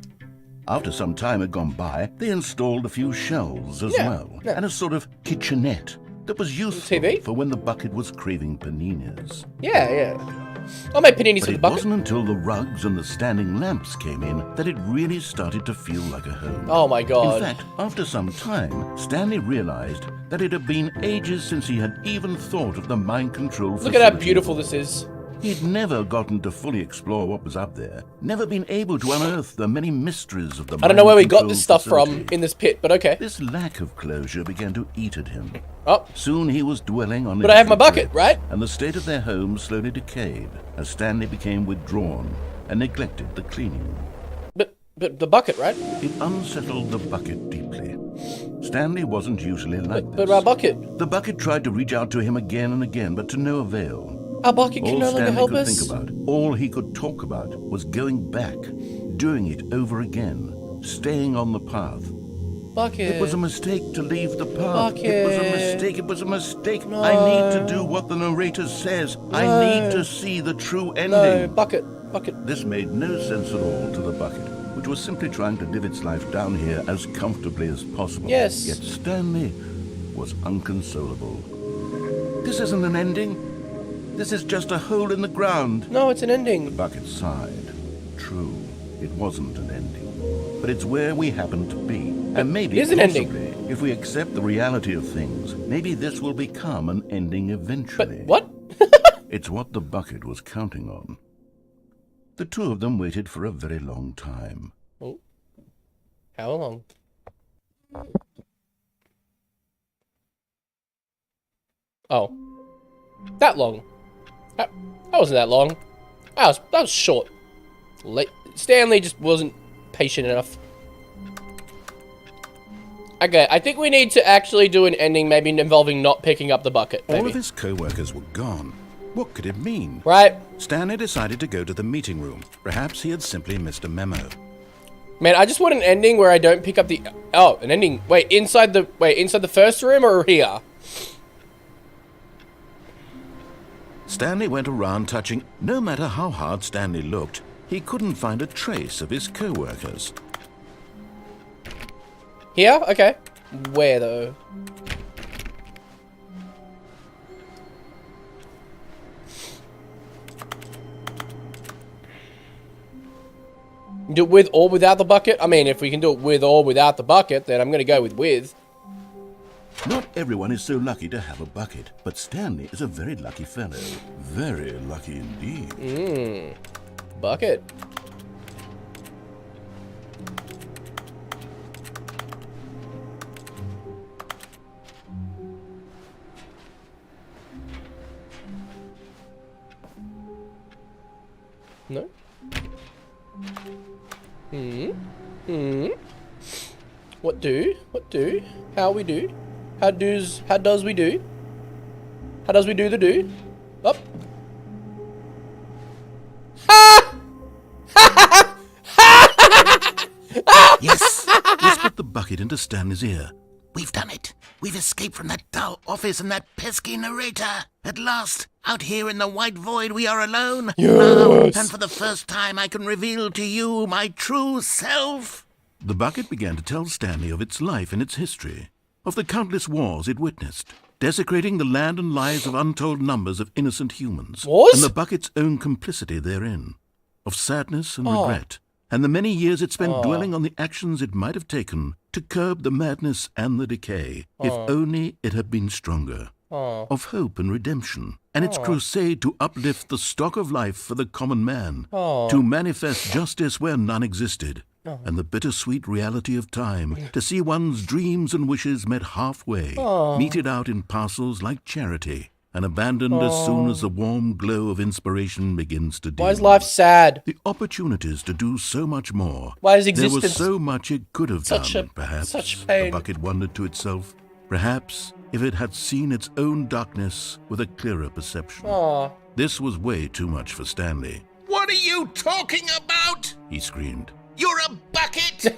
After some time had gone by, they installed a few shelves as well, yeah. and a sort of kitchenette that was useful TV? for when the bucket was craving paninis. Yeah. I'll make paninis But for the it bucket. wasn't until the rugs and the standing lamps came in that it really started to feel like a home. Oh my god. In fact, after some time, Stanley realized that it had been ages since he had even thought of the mind control Look at how facility. beautiful this is. He'd never gotten to fully explore what was up there, never been able to unearth the many mysteries of the I don't know where we got mind-control this stuff from facility. in this pit, but okay. This lack of closure began to eat at him. Oh, Soon he was dwelling on but I have my every bucket, breath, right? and the state of their home slowly decayed as Stanley became withdrawn and neglected the cleaning. But the bucket, right? It unsettled the bucket deeply. Stanley wasn't usually like But this. our bucket. The bucket tried to reach out to him again and again, but to no avail. Our bucket can All no longer Stanley help could us. think about, all he could talk about, was going back, doing it over again, staying on the path. Bucket. It was a mistake to leave the path. It was a Bucket. mistake. It was a mistake. No. I need to do what the narrator says. I need to see the true ending. No, bucket. This made no sense at all to the bucket, which was simply trying to live its life down here as comfortably as possible. Yes. Yet Stanley was unconsolable. This isn't an ending. This is just a hole in the ground. No, it's an ending. Bucket sighed. True, it wasn't an ending. But it's where we happen to be. And maybe, it is an ending. possibly, if we accept the reality of things, maybe this will become an ending But eventually. what? It's what the bucket was counting on. The two of them waited for a very long time. Oh. How long? Oh. That long. That wasn't that long. That was short. Stanley just wasn't patient enough. Okay, I think we need to actually do an ending maybe involving not picking up the bucket. All Maybe. of his co-workers were gone. What could it mean? Right? Stanley decided to go to the meeting room. Perhaps he had simply missed a memo. Man, I just want an ending where I don't pick up the... Oh, an ending... Wait, inside the first room or here? Stanley went around touching. No matter how hard Stanley looked, he couldn't find a trace of his co-workers. Here? Okay. Where, though? Do it with or without the bucket? I mean, if we can do it with or without the bucket, then I'm going to go with. Not everyone is so lucky to have a bucket, but Stanley is a very lucky fellow. Very lucky indeed. Bucket. No? What do? How we do? How does we do? How does we do the do? Up. Yes! Whispered the bucket into Stanley's ear. We've done it. We've escaped from that dull office and that pesky narrator. At last, out here in the white void, we are alone. Yes. And for the first time, I can reveal to you my true self. The bucket began to tell Stanley of its life and its history, of the countless wars it witnessed, desecrating the land and lives of untold numbers of innocent humans, Wars? and the bucket's own complicity therein, of sadness and regret, and the many years it spent dwelling on the actions it might have taken to curb the madness and the decay, if only it had been stronger, of hope and redemption, and its crusade to uplift the stock of life for the common man, to manifest justice where none existed, and the bittersweet reality of time, to see one's dreams and wishes met halfway, meted out in parcels like charity, and abandoned as soon as the warm glow of inspiration begins to dim. Why is life sad? The opportunities to do so much more. Why is There existence was so much it could have such done, a- perhaps, such pain? the bucket wondered to itself. Perhaps, if it had seen its own darkness with a clearer perception. This was way too much for Stanley. What are you talking about? He screamed. You're a bucket!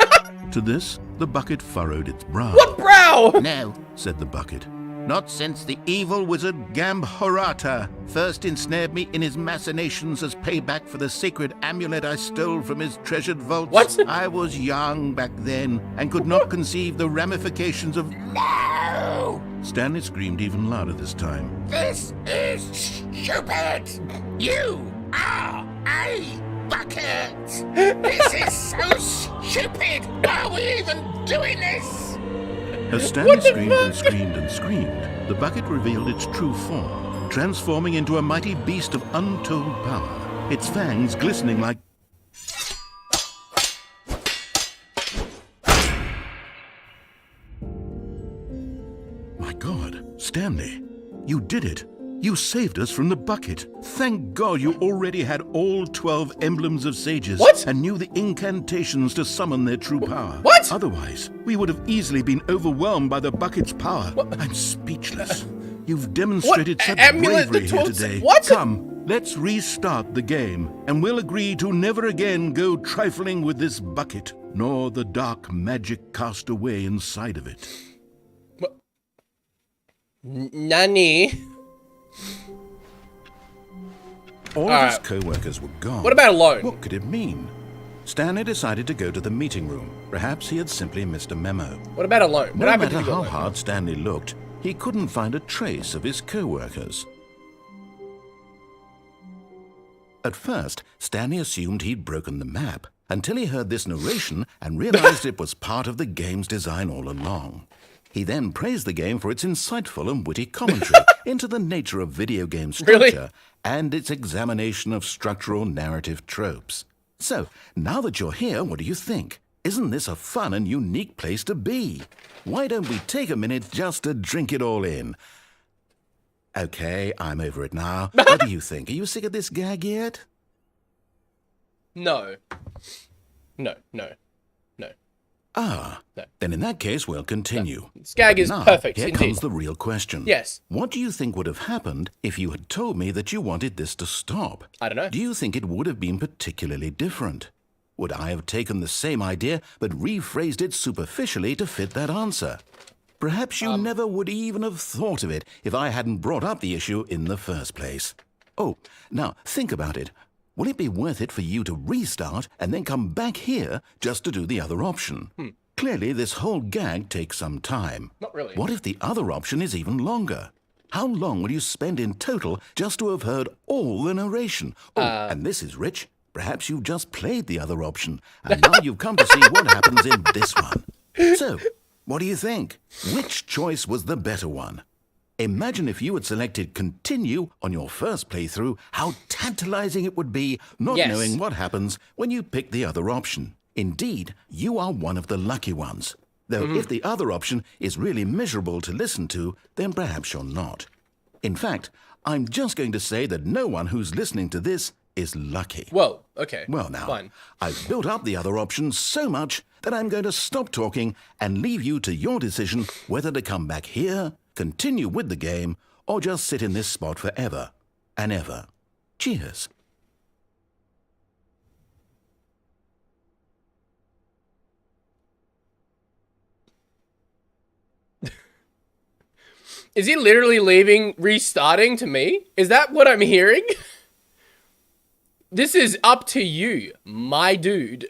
To this, the bucket furrowed its brow. What brow? No. Said the bucket. Not since the evil wizard Gambhorata first ensnared me in his machinations as payback for the sacred amulet I stole from his treasured vaults. What? I was young back then and could not conceive the ramifications of... No! Stanley screamed even louder this time. This is stupid! You are a bucket! This is so stupid! Why are we even doing this? As Stanley screamed and screamed and screamed, the bucket revealed its true form, transforming into a mighty beast of untold power, its fangs glistening like... My God, Stanley, you did it! You saved us from the bucket. Thank God you already had all 12 emblems of sages. What? And knew the incantations to summon their true power. What? Otherwise, we would have easily been overwhelmed by the bucket's power. What? I'm speechless. You've demonstrated such Amulet bravery here that today. what? Come, let's restart the game, and we'll agree to never again go trifling with this bucket, nor the dark magic cast away inside of it. Nani? All of his co-workers were gone. What about a loan? What could it mean? Stanley decided to go to the meeting room. Perhaps he had simply missed a memo. What about a loan? What No happened matter to the how loan? hard Stanley looked, he couldn't find a trace of his co-workers. At first, Stanley assumed he'd broken the map, until he heard this narration and realized it was part of the game's design all along. He then praised the game for its insightful and witty commentary into the nature of video game structure and its examination of structural narrative tropes. So, now that you're here, what do you think? Isn't this a fun and unique place to be? Why don't we take a minute just to drink it all in? Okay, I'm over it now. What do you think? Are you sick of this gag yet? No. No. Ah, No. then in that case, we'll continue. This gag is Now, perfect, here indeed. comes the real question. Yes. What do you think would have happened if you had told me that you wanted this to stop? I don't know. Do you think it would have been particularly different? Would I have taken the same idea but rephrased it superficially to fit that answer? Perhaps you never would even have thought of it if I hadn't brought up the issue in the first place. Oh, now think about it. Will it be worth it for you to restart and then come back here just to do the other option? Clearly, this whole gag takes some time. Not really. What if the other option is even longer? How long will you spend in total just to have heard all the narration? Oh, and this is rich. Perhaps you've just played the other option, and now you've come to see what happens in this one. So, what do you think? Which choice was the better one? Imagine if you had selected continue on your first playthrough, how tantalizing it would be not Yes. knowing what happens when you pick the other option. Indeed, you are one of the lucky ones. Though if the other option is really miserable to listen to, then perhaps you're not. In fact, I'm just going to say that no one who's listening to this is lucky. Whoa, okay. Well now, Fine. I've built up the other option so much that I'm going to stop talking and leave you to your decision whether to come back here, continue with the game, or just sit in this spot forever and ever. Cheers. Is he literally leaving, restarting to me? Is that what I'm hearing? This is up to you, my dude.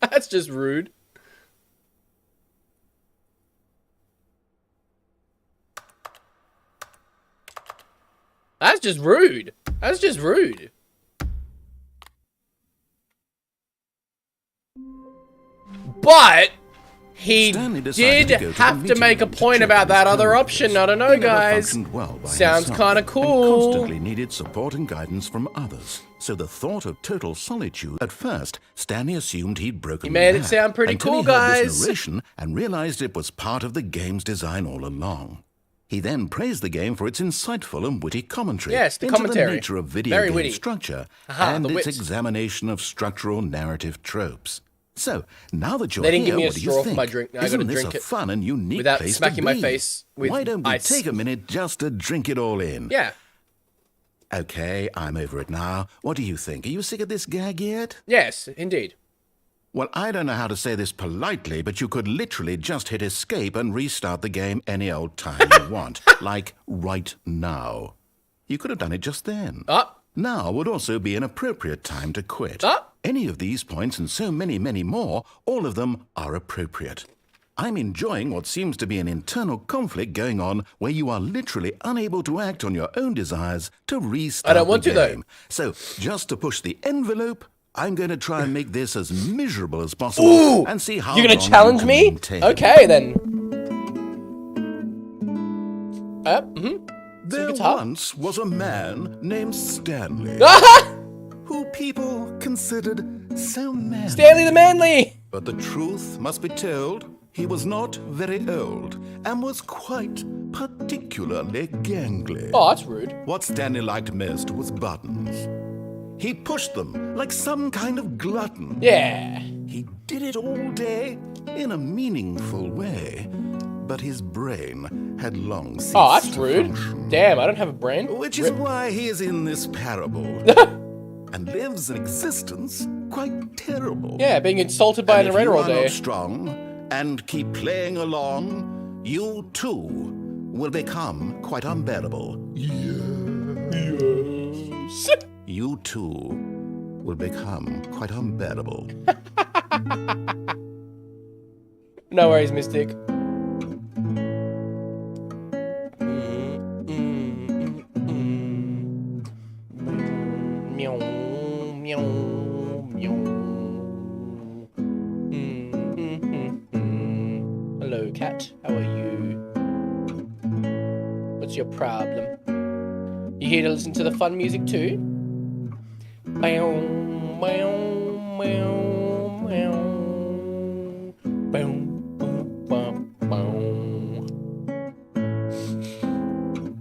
That's just rude. That's just rude. That's just rude. But he Stanley decided did to go to have the to meeting make a room to point check about on that his other coworkers. option. I don't know, He never guys. functioned well by Sounds himself kind of and cool. constantly needed support and guidance from others. So the thought of total solitude. At first, Stanley assumed he'd broken He made the it map sound pretty until cool, he heard this guys. narration and realized it was part of the game's design all along. He then praised the game for its insightful and witty commentary Yes, the into commentary. the nature of video Very game witty. structure Aha, and the its wit. examination of structural narrative tropes. So, now that you're They didn't here, give me a what do you straw for think? my drink. Now I Isn't gotta this drink a it fun and unique without place smacking to my be? face with Why don't we ice. take a minute just to drink it all in? Yeah. Okay, I'm over it now. What do you think? Are you sick of this gag yet? Yes, indeed. Well, I don't know how to say this politely, but you could literally just hit escape and restart the game any old time you want. Like right now. You could have done it just then. Now would also be an appropriate time to quit. Any of these points and so many, many more, all of them are appropriate. I'm enjoying what seems to be an internal conflict going on where you are literally unable to act on your own desires to restart I don't want the to, though. game. So, just to push the envelope, I'm going to try and make this as miserable as possible and see how You're going long to challenge you can me? maintain. Okay, then. There once was a man named Stanley, who people considered so manly. Stanley the Manly! But the truth must be told, he was not very old and was quite particularly gangly. Oh, that's rude. What Stanley liked most was buttons. He pushed them like some kind of glutton. Yeah. He did it all day in a meaningful way, but his brain had long ceased Oh, that's to rude. function. Damn, I don't have a brain. Which is why he is in this parable and lives an existence quite terrible. Yeah, being insulted by a And if narrator you all are day. not strong and keep playing along, you too will become quite unbearable. Yes. You too will become quite unbearable. No worries, Mystic. Meow, meow, meow. Hello, cat. How are you? What's your problem? You here to listen to the fun music too? Meow, meow, meow, meow. Boom, boom, boom, boom.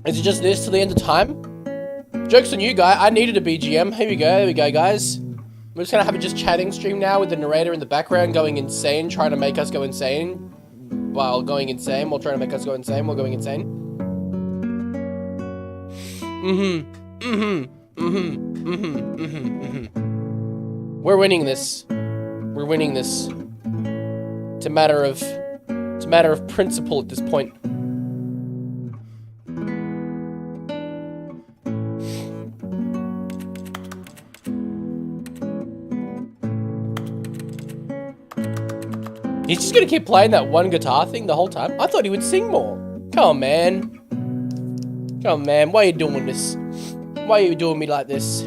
Is it just this till the end of time? Joke's on you, guy. I needed a BGM. Here we go, guys. We're just gonna have a just chatting stream now with the narrator in the background going insane, trying to make us go insane. While going insane, while trying to make us go insane, while going insane. We're winning this. We're winning this. It's a matter of principle at this point. He's just gonna keep playing that one guitar thing the whole time? I thought he would sing more. Come on, man. Come on, man. Why are you doing this? Why are you doing me like this?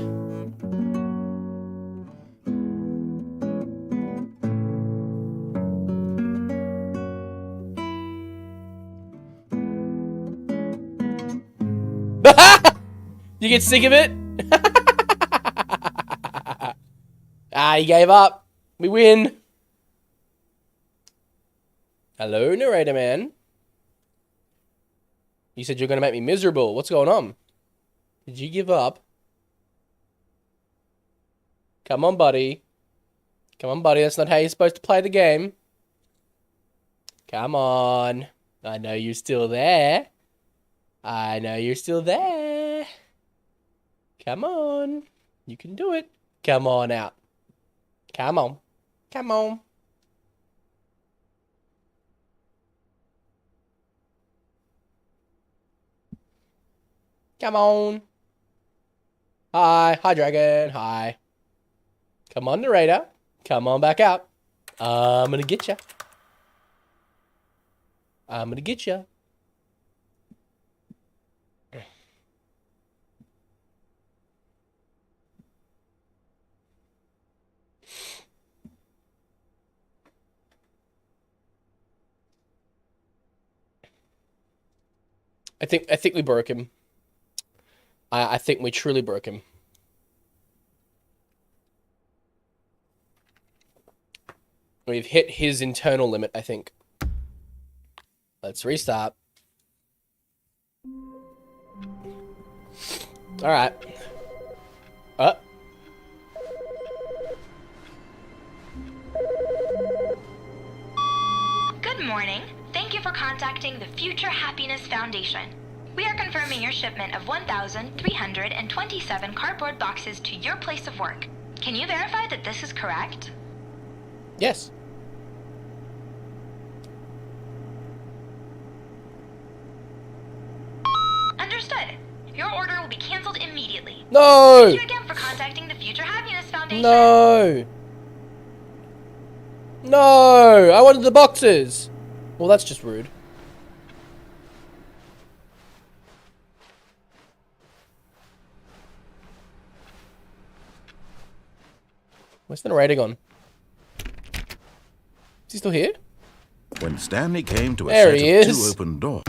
You get sick of it? He gave up. We win. Hello, narrator man. You said you're gonna make me miserable. What's going on? Did you give up? Come on, buddy. Come on, buddy. That's not how you're supposed to play the game. Come on. I know you're still there. I know you're still there. Come on. You can do it. Come on out. Come on. Come on. Come on. Hi. Hi, dragon. Hi. Come on, narrator. Come on back out. I'm gonna get ya. I'm gonna get ya. I think we broke him. I think we truly broke him. We've hit his internal limit, I think. Let's restart. Alright. Good morning. Thank you for contacting the Future Happiness Foundation. We are confirming your shipment of 1,327 cardboard boxes to your place of work. Can you verify that this is correct? Yes. Understood. Your order will be canceled immediately. No! Thank you again for contacting the Future Happiness Foundation. No! No! I wanted the boxes! Well, that's just rude. Where's the narrating on? Is he still here? When Stanley came to a There set he of is. 2 open doors.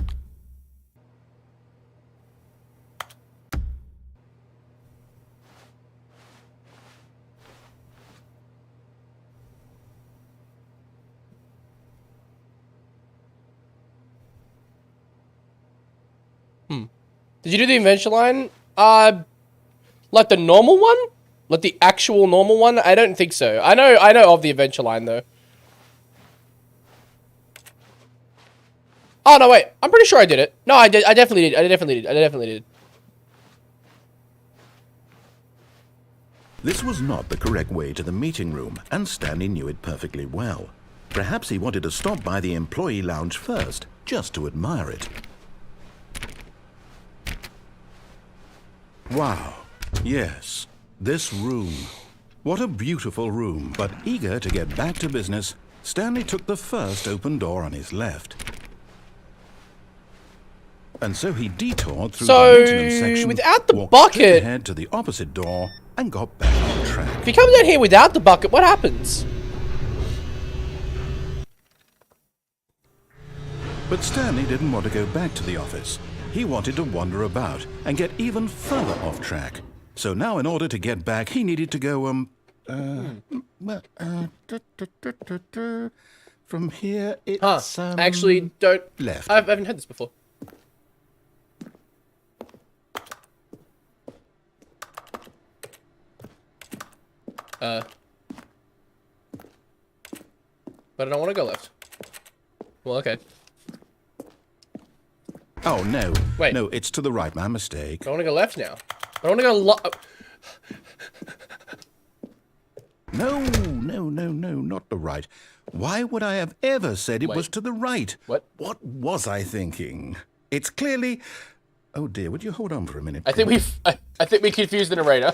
Did you do the invention line? Like the normal one? Like the actual normal one? I don't think so. I know of the adventure line though. Oh no, wait. I'm pretty sure I did it. No, I did. I definitely did. I definitely did. This was not the correct way to the meeting room, and Stanley knew it perfectly well. Perhaps he wanted to stop by the employee lounge first, just to admire it. Wow. Yes, this room. What a beautiful room. But eager to get back to business, Stanley took the first open door on his left. And so he detoured through the maintenance section, without the walked bucket- straight ahead to the opposite door, and got back on track. If you come down here without the bucket, what happens? But Stanley didn't want to go back to the office. He wanted to wander about and get even further off track. So now in order to get back, he needed to go, from here it's, Actually, don't... left. I haven't had this before. But I don't want to go left. Well, okay. Oh, no. Wait. No, it's to the right. My mistake. I want to go left now. I want to go No, not the right. Why would I have ever said it was to the right? What? What was I thinking? It's clearly... Oh, dear, would you hold on for a minute? I think we confused the narrator.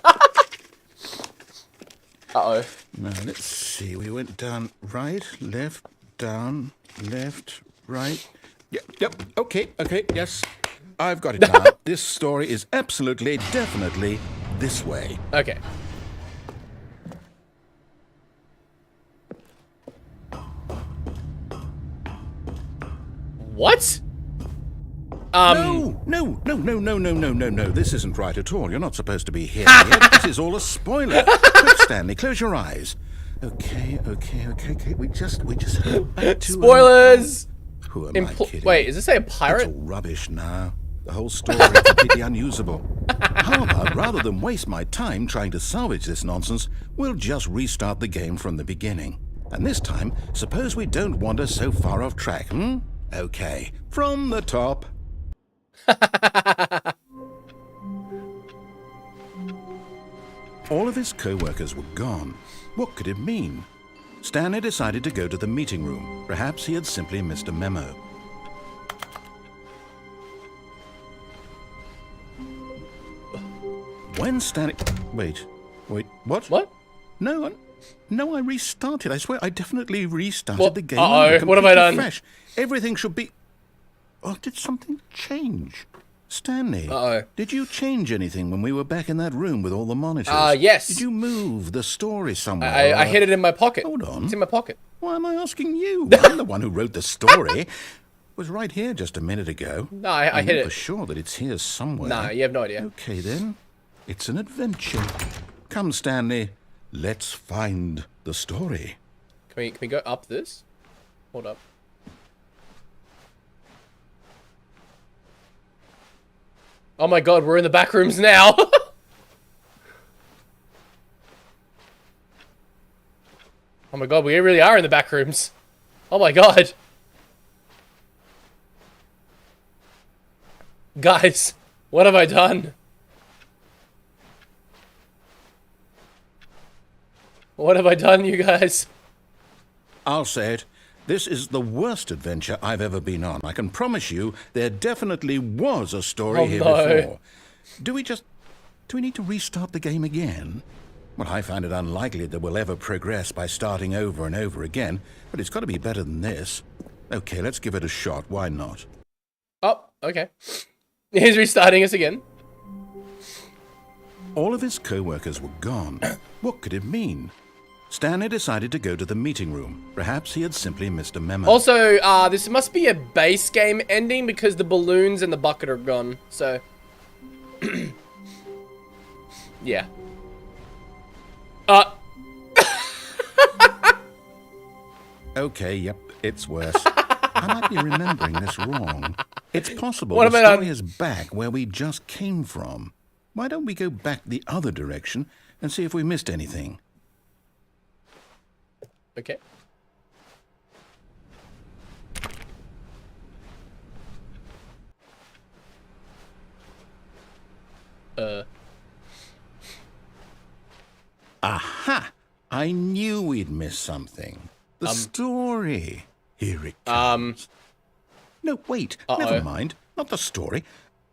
Uh-oh. Now, let's see. We went down right, left, down, left, right. Yep, okay, yes. I've got it now. This story is absolutely, definitely this way. Okay. What? No. This isn't right at all. You're not supposed to be here yet. This is all a spoiler. Quick, Stanley, close your eyes. Okay. We just head back to... Spoilers! Who am I kidding? Wait, is this a It's pirate? all rubbish now. The whole story is completely unusable. How about, rather than waste my time trying to salvage this nonsense, we'll just restart the game from the beginning. And this time, suppose we don't wander so far off track, Okay, from the top. All of his co-workers were gone. What could it mean? Stanley decided to go to the meeting room. Perhaps he had simply missed a memo. When Stanley... Wait, what? What? No, I restarted. I swear, I definitely restarted the game. Uh-oh, what have I done? Fresh. Everything should be... Oh, did something change? Stanley, did you change anything when we were back in that room with all the monitors? Yes. Did you move the story somewhere? I hid it in my pocket. Hold on. It's in my pocket. Why am I asking you? I'm the one who wrote the story. It was right here just a minute ago. No, I hid know it. for sure that it's here somewhere. Nah, you have no idea. Okay, then. It's an adventure. Come, Stanley. Let's find the story. Can we go up this? Hold up. Oh my god, we're in the back rooms now. Oh my god, we really are in the back rooms. Oh my god. Guys, what have I done? What have I done, you guys? I'll say it. This is the worst adventure I've ever been on. I can promise you there definitely was a story here before. Do we need to restart the game again? Well, I find it unlikely that we'll ever progress by starting over and over again, but it's got to be better than this. Okay, let's give it a shot. Why not? Oh, okay. He's restarting us again. All of his co-workers were gone. What could it mean? Stanley decided to go to the meeting room. Perhaps he had simply missed a memo. Also, this must be a base game ending because the balloons and the bucket are gone. So, yeah. Okay, yep, it's worse. I might be remembering this wrong. It's possible What the about story is back where we just came from. Why don't we go back the other direction and see if we missed anything? Okay. Aha! I knew we'd missed something. The story. Here it comes. No, wait. Never mind. Not the story.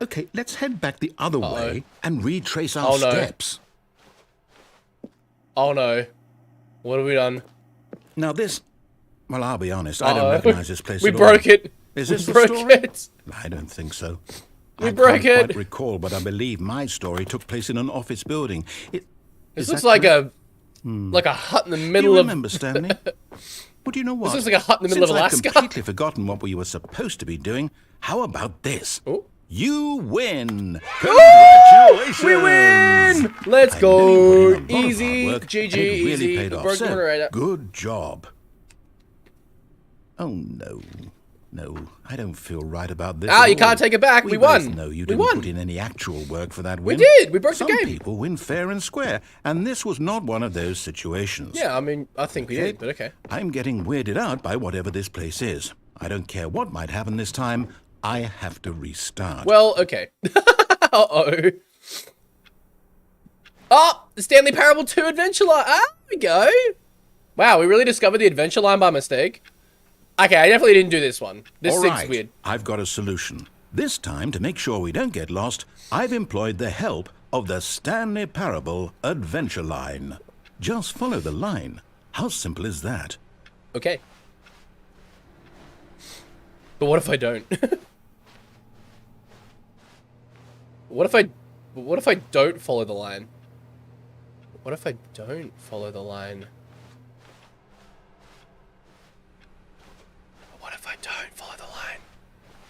Okay, let's head back the other way and retrace our steps. Oh no. What have we done? Now this... Well, I'll be honest. I don't recognize this place We at all. broke it. Is this We the broke story? it. I don't think so. We I broke can't it. quite recall, but I believe my story took place in an office building. This looks like a hut in the middle you of... remember, Stanley? Well, do you know what? This looks like a hut in the middle Since of Alaska. I've completely forgotten what we were supposed to be doing, how about this? Oh. You win! Congratulations! We win! Let's I go. knew putting in a lot of hard Easy. work, GG. and it really Easy. paid off. Broke the So, moderator. good job. Oh, no. No, I don't feel right about this. Ah, at you can't all. take it back. We both won. know you We didn't won. put in any actual work for that win. We did. We broke the Some game. people win fair and square, and this was not one of those situations. Yeah, I mean, I think we did, but okay. I'm getting weirded out by whatever this place is. I don't care what might happen this time. I have to restart. Well, okay. Uh-oh. Oh, the Stanley Parable 2 Adventure Line. Ah, there we go. Wow, we really discovered the Adventure Line by mistake. Okay, I definitely didn't do this one. This All seems right, weird. I've got a solution. This time, to make sure we don't get lost, I've employed the help of the Stanley Parable Adventure Line. Just follow the line. How simple is that? Okay. But what if I don't? What if I don't follow the line? What if I don't follow the line? What if I don't follow the line?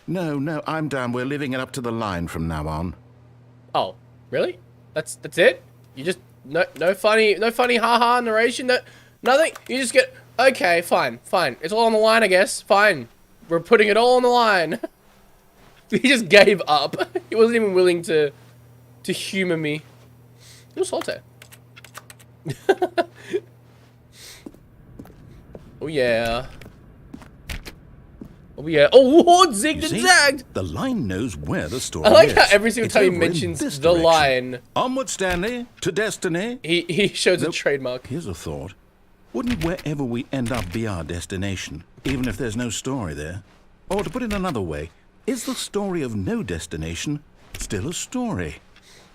No, I'm down. We're leaving it up to the line from now on. Oh, really? That's it? You just no funny haha narration, nothing. You just get okay, fine. It's all on the line, I guess. Fine. We're putting it all on the line. He just gave up. He wasn't even willing to humor me. It was salty. Oh yeah. Oh yeah. Oh, zigged You and see? zagged. The line knows where the story I like is. how every single It's time he over in mentions this the direction. line, Onward, Stanley, to destiny. he shows a Nope. trademark. Here's a thought. Wouldn't wherever we end up be our destination, even if there's no story there? Or to put it another way, is the story of no destination still a story?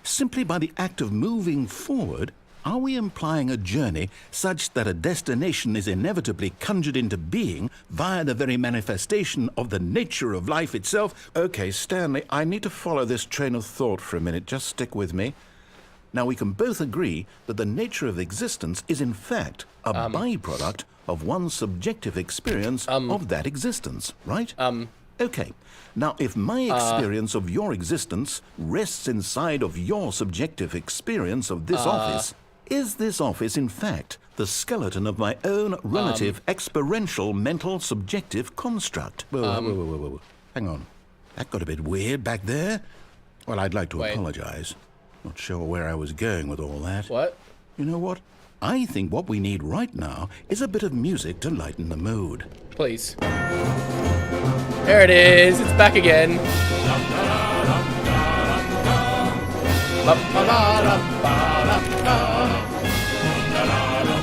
Simply by the act of moving forward, are we implying a journey such that a destination is inevitably conjured into being via the very manifestation of the nature of life itself? Okay, Stanley, I need to follow this train of thought for a minute. Just stick with me. Now, we can both agree that the nature of existence is in fact a byproduct of one's subjective experience of that existence, right? Okay. Now, if my experience of your existence rests inside of your subjective experience of this office, is this office, in fact, the skeleton of my own relative experiential mental subjective construct? Whoa. Hang on. That got a bit weird back there. Well, I'd like to apologize. Not sure where I was going with all that. What? You know what? I think what we need right now is a bit of music to lighten the mood. Please. There it is. It's back again.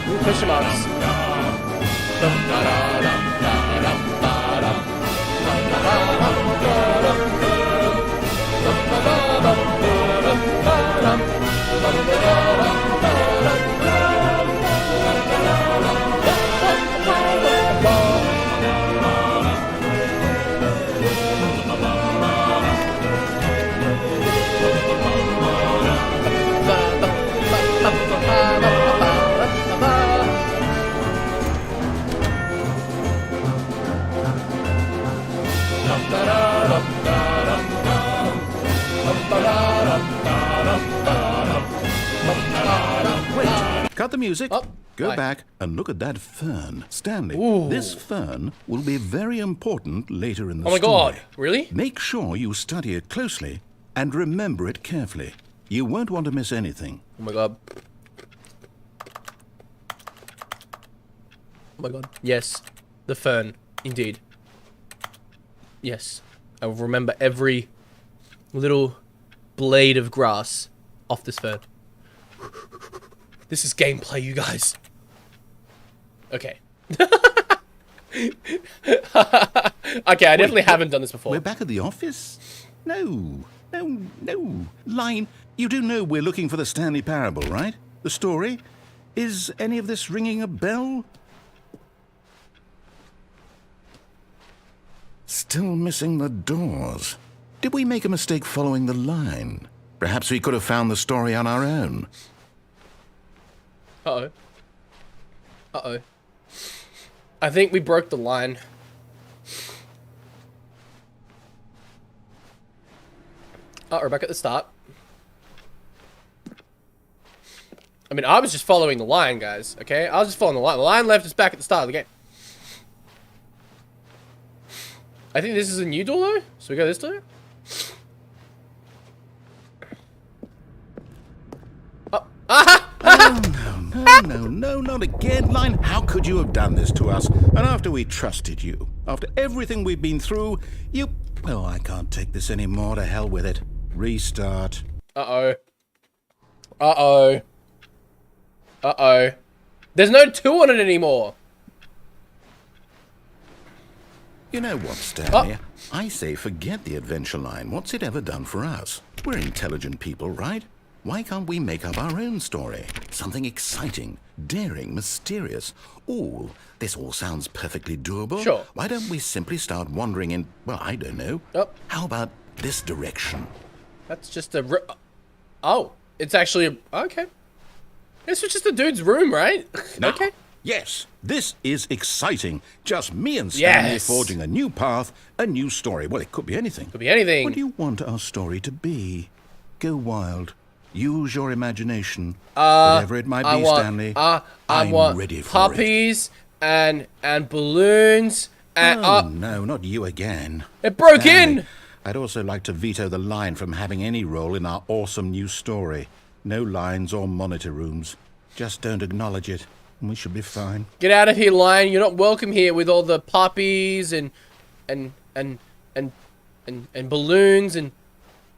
Ooh, question marks. Cut the music. Oh, Go hi. back and look at that fern. Stanley, Ooh. this fern will be very important later in the Oh my story. god, really? Make sure you study it closely and remember it carefully. You won't want to miss anything. Oh my god. Oh my god. Yes, the fern, indeed. Yes, I will remember every little blade of grass off this fern. This is gameplay, you guys. Okay. Okay, I definitely haven't done this before. We're back at the office? No. Line, you do know we're looking for the Stanley Parable, right? The story? Is any of this ringing a bell? Still missing the doors. Did we make a mistake following the line? Perhaps we could have found the story on our own. Uh-oh. Uh-oh. I think we broke the line. Oh, we're back at the start. I mean, I was just following the line, guys, okay? I was just following the line. The line left us back at the start of the game. I think this is a new door, though. So we go this door? Oh. Aha! Oh, no, not again, Line. How could you have done this to us? And after we trusted you, after everything we've been through, you... Oh, I can't take this anymore. To hell with it. Restart. Uh-oh. Uh-oh. Uh-oh. There's no 2 on it anymore. You know what, Stanley? I say forget the adventure line. What's it ever done for us? We're intelligent people, right? Why can't we make up our own story? Something exciting, daring, mysterious. Ooh, this all sounds perfectly doable. Sure. Why don't we simply start wandering in, well, I don't know. Oh. How about this direction? That's just a... Oh, it's actually a... Okay. This was just a dude's room, right? Now, Okay. yes, this is exciting. Just me and Stanley Yes. forging a new path, a new story. Well, it could be anything. Could be anything. What do you want our story to be? Go wild. Use your imagination. Whatever it might be, Stanley. I I'm want ready for puppies and balloons and... Oh, no, not you again. It broke Stanley, in! I'd also like to veto the line from having any role in our awesome new story. No lines or monitor rooms. Just don't acknowledge it, and we should be fine. Get out of here, lion. You're not welcome here with all the puppies and balloons and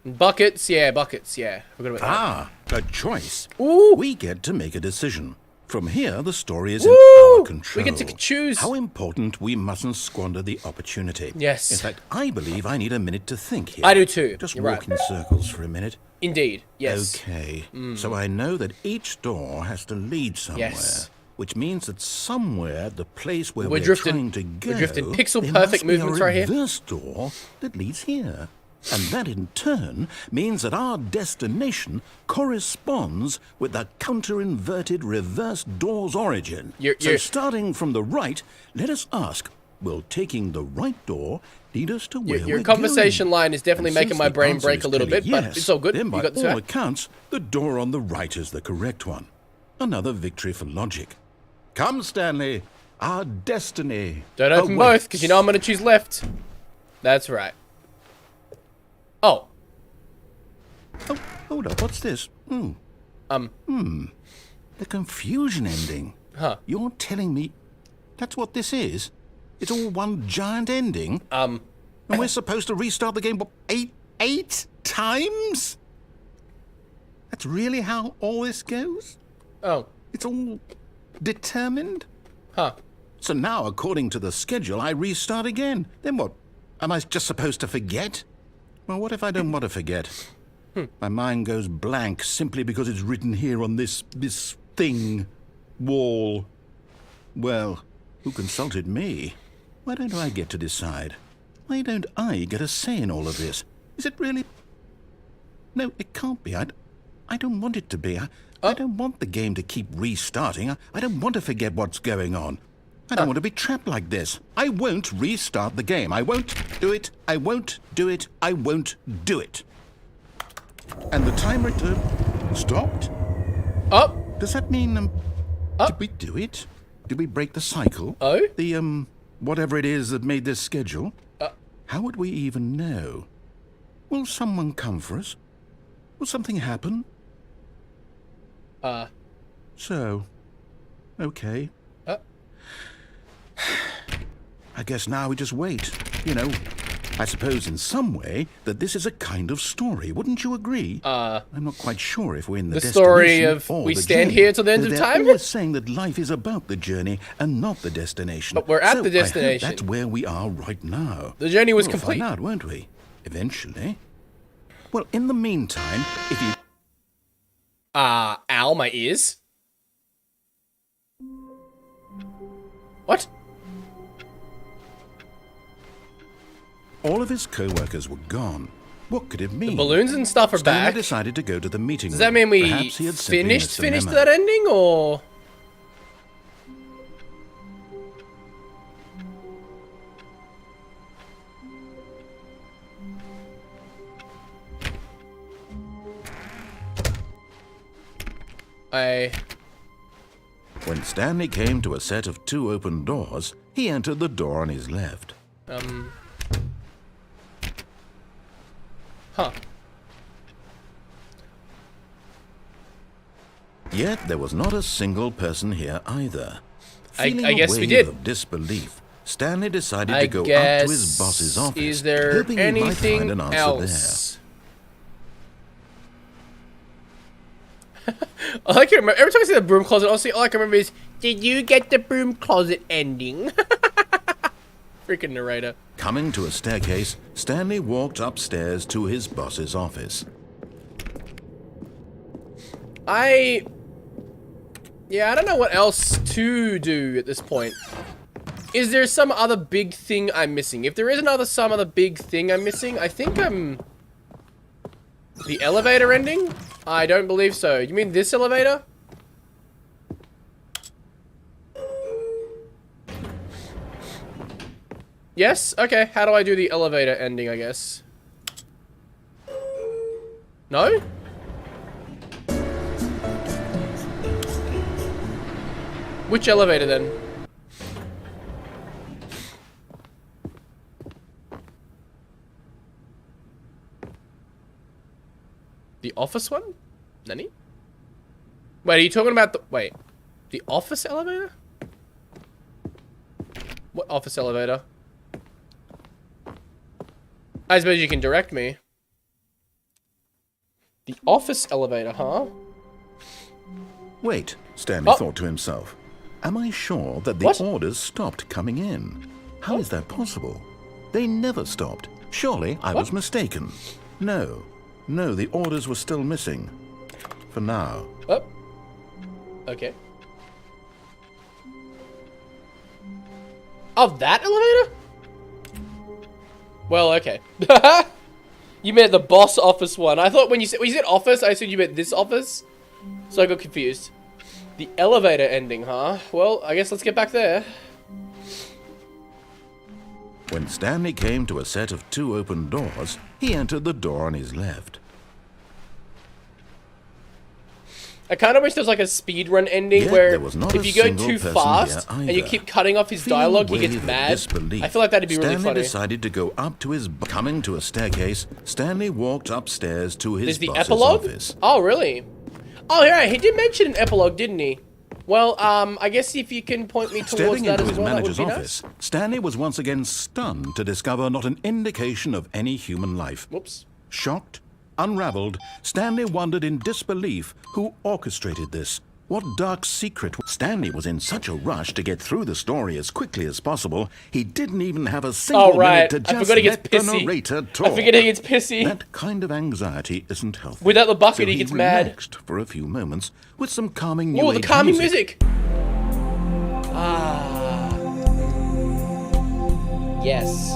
buckets. Yeah, buckets. Yeah. Forgot about that. Ah, a choice. Ooh. We get to make a decision. From here, the story is Woo! in our control. We get to choose. How important we mustn't squander the opportunity. Yes. In fact, I believe I need a minute to think here. I do too. Just You're walk right. in circles for a minute. Indeed. Yes. Okay. So I know that each door has to lead somewhere. Yes. Which means that somewhere, the place where We're we're drifting- trying to go, we're drifting pixel there perfect must be movements a right here. reverse door that leads here. And that in turn means that our destination corresponds with the counter-inverted reverse door's origin. So You're- starting from the right, let us ask, will taking the right door lead us to where Your we're conversation going? line is definitely And making since my the brain answer break is a little clearly bit, but yes, it's all good. Then You by got this all right. accounts, the door on the right is the correct one. Another victory for logic. Come, Stanley. Our destiny. Don't open awaits. both, because you know I'm going to choose left. That's right. Oh. Oh, hold up. What's this? The confusion ending. Huh. You're telling me that's what this is? It's all one giant ending? And we're supposed to restart the game, what, eight times? That's really how all this goes? Oh. It's all determined? Huh. So now, according to the schedule, I restart again. Then what? Am I just supposed to forget? Well, what if I don't want to forget? My mind goes blank simply because it's written here on this thing, wall. Well, who consulted me? Why don't I get to decide? Why don't I get a say in all of this? Is it really? No, it can't be. I don't want it to be. I don't want the game to keep restarting. I don't want to forget what's going on. I don't want to be trapped like this. I won't restart the game. I won't do it. I won't do it. I won't do it. And the timer stopped? Oh. Does that mean, did we do it? Did we break the cycle? Oh? The, whatever it is that made this schedule? How would we even know? Will someone come for us? Will something happen? So, okay. I guess now we just wait. You know, I suppose in some way that this is a kind of story. Wouldn't you agree? I'm not quite sure if we're in the story destination of or we the stand journey. here till the end of They're time? always saying that life is about the journey and not the destination. But we're at So the I hope destination. that's where we are right now. The journey was We'll complete. find out, won't we? Eventually. Well, in the meantime, if you... Ow, my ears. What? All of his co-workers were gone. What could it mean? Balloons and stuff are Stanley back. decided to go to the meeting Does that mean room. we Perhaps he had simply missed a finished memo. that ending, or? When Stanley came to a set of 2 open doors, he entered the door on his left. Huh. Yet there was not a single person here either. Feeling I guess a we wave did. of disbelief, Stanley decided I to go up guess. to his boss's office, Is there hoping he might find anything an answer else? I like it. Every time I see the broom closet, honestly, all I can remember is, did you get the broom closet ending? Freaking narrator. there. Coming to a staircase, Stanley walked upstairs to his boss's office. Yeah, I don't know what else to do at this point. Is there some other big thing I'm missing? If there is some other big thing I'm missing, I think I'm... The elevator ending? I don't believe so. You mean this elevator? Yes? Okay, how do I do the elevator ending, I guess? No? Which elevator then? The office one? Nani? Wait, are you talking about the... Wait. The office elevator? What office elevator? I suppose you can direct me. The office elevator, huh? Wait, Stanley Oh. thought to himself. Am I sure that the What? orders stopped coming in? How is that possible? They never stopped. Surely I was mistaken. No, the orders were still missing. For now. Oh. Okay. Oh, that elevator? Well, okay. You meant the boss office one. I thought when you said office, I assumed you meant this office. So I got confused. The elevator ending, huh? Well, I guess let's get back there. When Stanley came to a set of 2 open doors, he entered the door on his left. I kind of wish there was like a speedrun ending Yet where there was not if a you go single too person fast here and you either. keep cutting off his Feeling dialogue, a he gets wave of mad. disbelief, I feel like that'd be really Stanley funny. decided to go up to his... Coming to a staircase, Stanley walked upstairs to his There's the boss's epilogue? office. Oh, really? Oh, yeah, he did mention an epilogue, didn't he? Well, I guess if you can point me towards Stepping that into as his well, that would manager's be office, nice. Stanley was once again stunned to discover not an indication of any human life. Whoops. Shocked, unraveled, Stanley wondered in disbelief who orchestrated this. What dark secret? Stanley was in such a rush to get through the story as quickly as possible, he didn't even have a single minute to I just forgot he let gets the pissy. narrator talk. I forget he gets pissy. That kind of anxiety isn't healthy. Without the bucket, So he gets mad. relaxed for a few moments with some calming new Oh, the age calming music. music. Ah. Yes.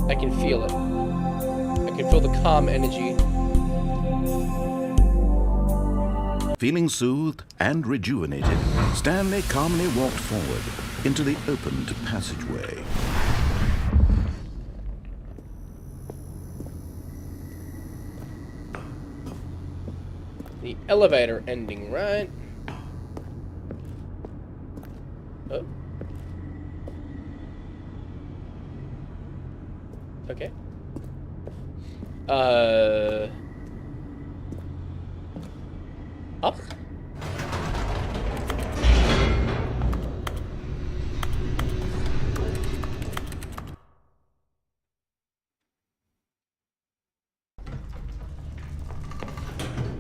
I can feel it. I can feel the calm energy. Feeling soothed and rejuvenated, Stanley calmly walked forward into the opened passageway. The elevator ending, right? Oh. Okay. Up?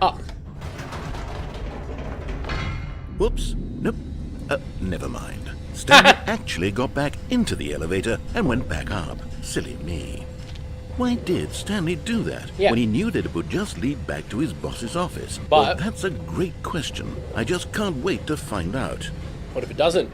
Up. Whoops. Nope. Never mind. Stanley actually got back into the elevator and went back up. Silly me. Why did Stanley do that when he knew that it would just lead back to his boss's office? Well, that's a great question. I just can't wait to find out. What if it doesn't?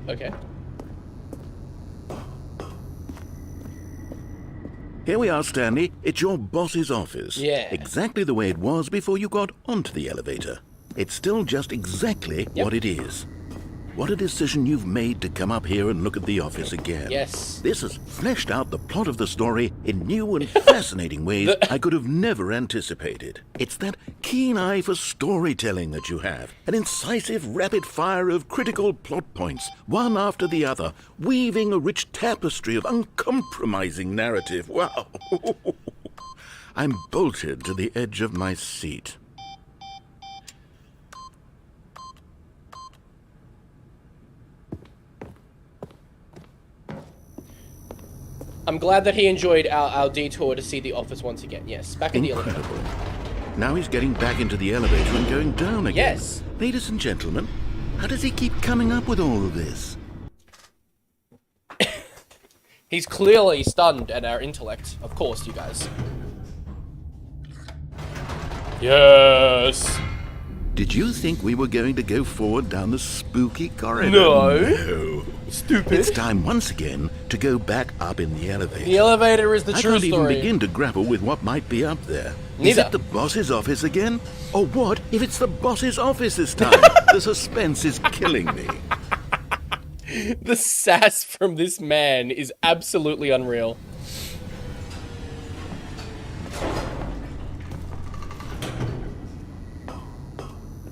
Okay. Here we are, Stanley. It's your boss's office. Yeah. Exactly the way it was before you got onto the elevator. It's still just exactly what it is. What a decision you've made to come up here and look at the office again. Yes. This has fleshed out the plot of the story in new and fascinating ways I could have never anticipated. It's that keen eye for storytelling that you have. An incisive rapid fire of critical plot points, one after the other, weaving a rich tapestry of uncompromising narrative. Wow. I'm bolted to the edge of my seat. I'm glad that he enjoyed our detour to see the office once again. Yes, back in the elevator. Incredible. Now he's getting back into the elevator and going down again. Yes. Ladies and gentlemen, how does he keep coming up with all of this? He's clearly stunned at our intellect. Of course, you guys. Yes. Did you think we were going to go forward down the spooky corridor? No. Stupid. It's time once again to go back up in the elevator. The elevator is the true I can't story. even begin to grapple with what might be up there. Neither. Is it the boss's office again? Or what if it's the boss's office this time? The suspense is killing me. The sass from this man is absolutely unreal.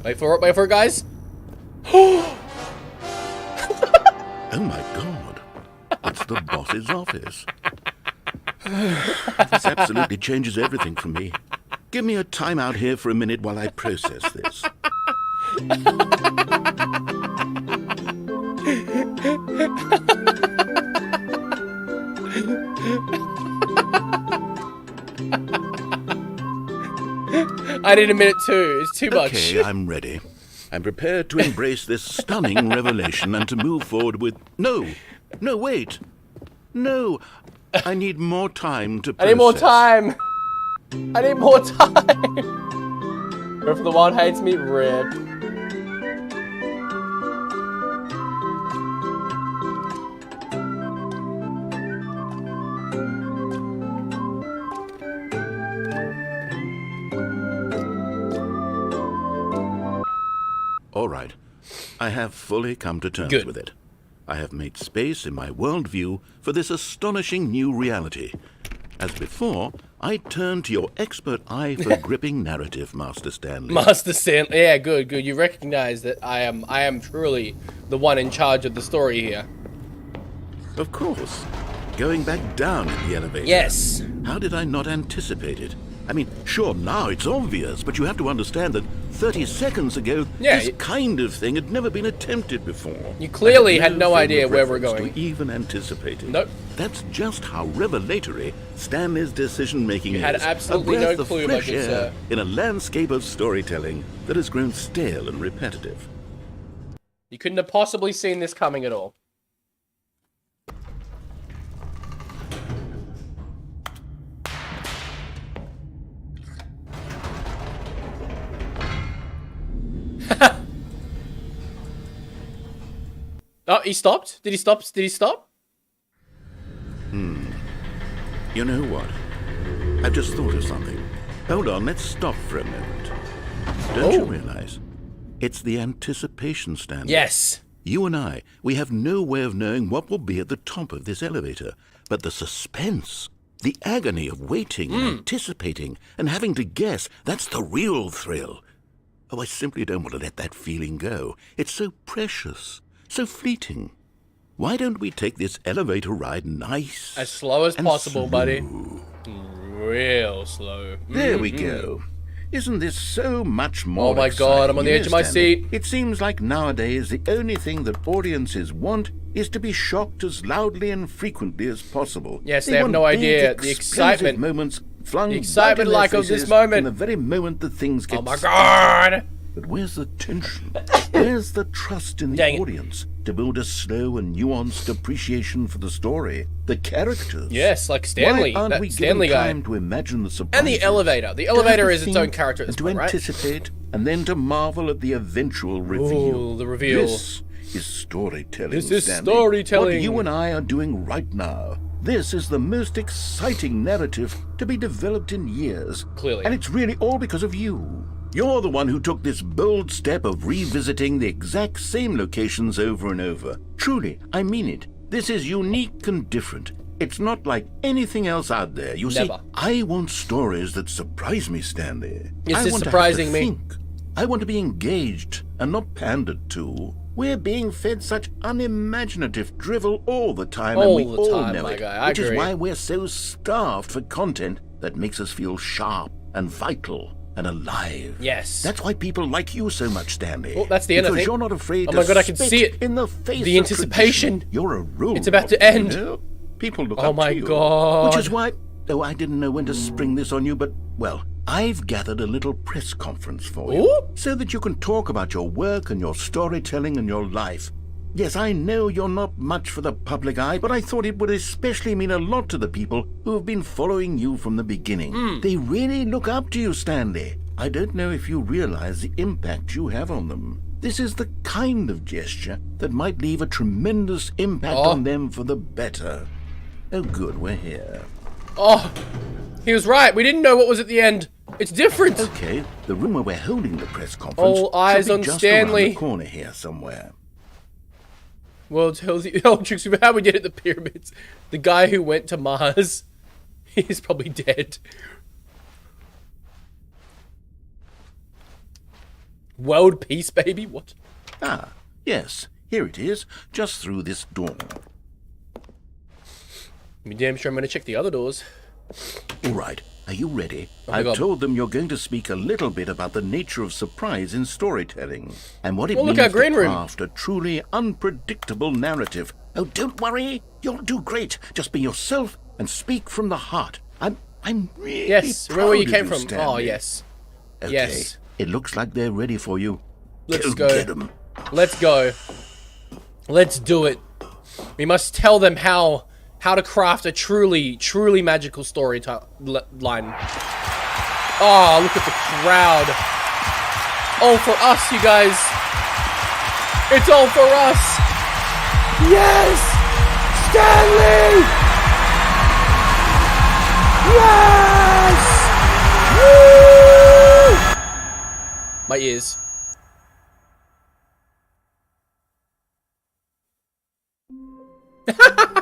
Wait for it, guys. Oh my god. It's the boss's office. This absolutely changes everything for me. Give me a timeout here for a minute while I process this. I need a minute too. It's too much. Okay, I'm ready. I'm prepared to embrace this stunning revelation and to move forward with... No, wait. No, I need more time to process. I need more time. I need more time. If the one hates me, rip. All right. I have fully come to terms Good. with it. I have made space in my worldview for this astonishing new reality. As before, I turn to your expert eye for gripping narrative, Master Stanley. Master Stanley. Yeah, good. You recognize that I am truly the one in charge of the story here. Of course. Going back down in the elevator. Yes. How did I not anticipate it? I mean, sure, now it's obvious, but you have to understand that 30 seconds ago, Yeah, this kind of thing had never been attempted before. You clearly I had no frame idea of where we're reference going. to even anticipate it. Nope. That's just how revelatory Stanley's decision-making is. You had absolutely a breath no of clue, fresh my good air sir. in a landscape of storytelling that has grown stale and repetitive. You couldn't have possibly seen this coming at all. Oh, he stopped? Did he stop? Did he stop? You know what? I've just thought of something. Hold on, let's stop for a moment. Don't you realize? It's the anticipation, Stanley. Yes. You and I, we have no way of knowing what will be at the top of this elevator. But the suspense, the agony of waiting and anticipating and having to guess, that's the real thrill. Oh, I simply don't want to let that feeling go. It's so precious, so fleeting. Why don't we take this elevator ride nice? As slow as and possible, buddy. slow? Real slow. There we go. Isn't this so much more Oh my God, I'm on the exciting, edge of my Stanley? seat. It seems like nowadays the only thing that audiences want is to be shocked as loudly and frequently as possible. Yes, they have want no big, idea the explosive excitement. moments flung The excitement right in their like of this faces moment. from the very moment that things get Oh my God. But where's the tension? Where's the trust in the Dang it. audience to build a slow and nuanced appreciation for the story, the characters? Yes, like Stanley, Why aren't that we Stanley given guy. time to imagine the surprises? And the elevator. The To have elevator to is its own think character at this and to point, right? anticipate and then to marvel at the eventual reveal. Ooh, the reveal. This is storytelling. This is Stanley. storytelling. What you and I are doing right now. This is the most exciting narrative to be developed in years. Clearly. And it's really all because of you. You're the one who took this bold step of revisiting the exact same locations over and over. Truly, I mean it. This is unique and different. It's not like anything else out there. You see, Never. I want stories that surprise me, Stanley. This I is want surprising to me. think. I want to be engaged and not pandered to. We're being fed such unimaginative drivel all the time, and All we the all time, know my it. guy, I which agree. is why we're so starved for content that makes us feel sharp and vital and alive. Yes. That's why people like you so much, Stanley. Oh, that's the end, I because think. you're not afraid Oh to my God, I can spit see it. in the face The of anticipation. tradition. You're a role It's about to model, end. you know? People look Oh up my to you. God. Which is why... Oh, I didn't know when to spring this on you, but, well, I've gathered a little press conference for you. Ooh. So that you can talk about your work and your storytelling and your life. Yes, I know you're not much for the public eye, but I thought it would especially mean a lot to the people who have been following you from the beginning. They really look up to you, Stanley. I don't know if you realize the impact you have on them. This is the kind of gesture that might leave a tremendous impact on them for the better. Oh, good, we're here. Oh, he was right. We didn't know what was at the end. It's different. Okay, the room where we're holding the press conference All eyes should be on just Stanley. around the corner here somewhere. Well, tells you all tricks about how we did at the pyramids. The guy who went to Mars, he's probably dead. World peace, baby? What? Ah, yes, here it is, just through this door. I'm damn sure I'm gonna check the other doors. All right, are you ready? my I've God. told them you're going to speak a little bit about the nature of surprise in storytelling and what it Oh, look, means our green to room. craft a truly unpredictable narrative. Oh, don't worry, you'll do great. Just be yourself and speak from the heart. I'm really Yes, proud remember where you of came from. Stanley. Oh, yes. Okay, Yes. it looks like they're ready for you. Let's Go go. get 'em. Let's go. Let's do it. We must tell them how to craft a truly magical story line. Oh, look at the crowd. All for us, you guys. It's all for us. Yes! Stanley! Yes! Woo! My ears.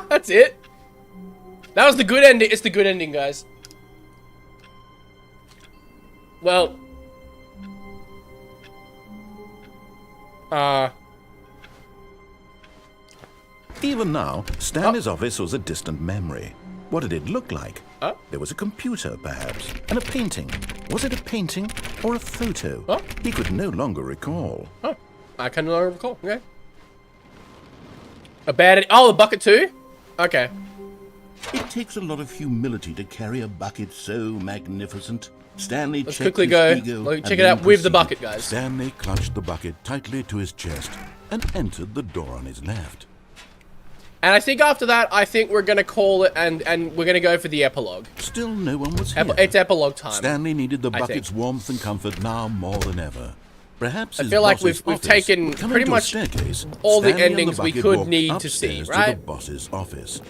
That's it. That was the good ending. It's the good ending, guys. Well. Even now, Stanley's office was a distant memory. What did it look like? Huh? There was a computer, perhaps, and a painting. Was it a painting or a photo? Huh? He could no longer recall. Oh, I can no longer recall. Okay. Abandoned. Oh, the bucket too? Okay. It takes a lot of humility to carry a bucket so magnificent. Stanley Let's checked quickly his go. ego Let me and check it then out with the proceeded. bucket, guys. Stanley clutched the bucket tightly to his chest and entered the door on his left. And I think after that, I think we're going to call it and we're going to go for the epilogue. Still no one was here. It's epilogue time. Stanley needed the I bucket's think. warmth and comfort now more than ever. Perhaps I his feel like boss's we've office. taken Coming pretty to a much staircase, all the Stanley and endings we bucket could walked need to see, upstairs right? To the boss's office.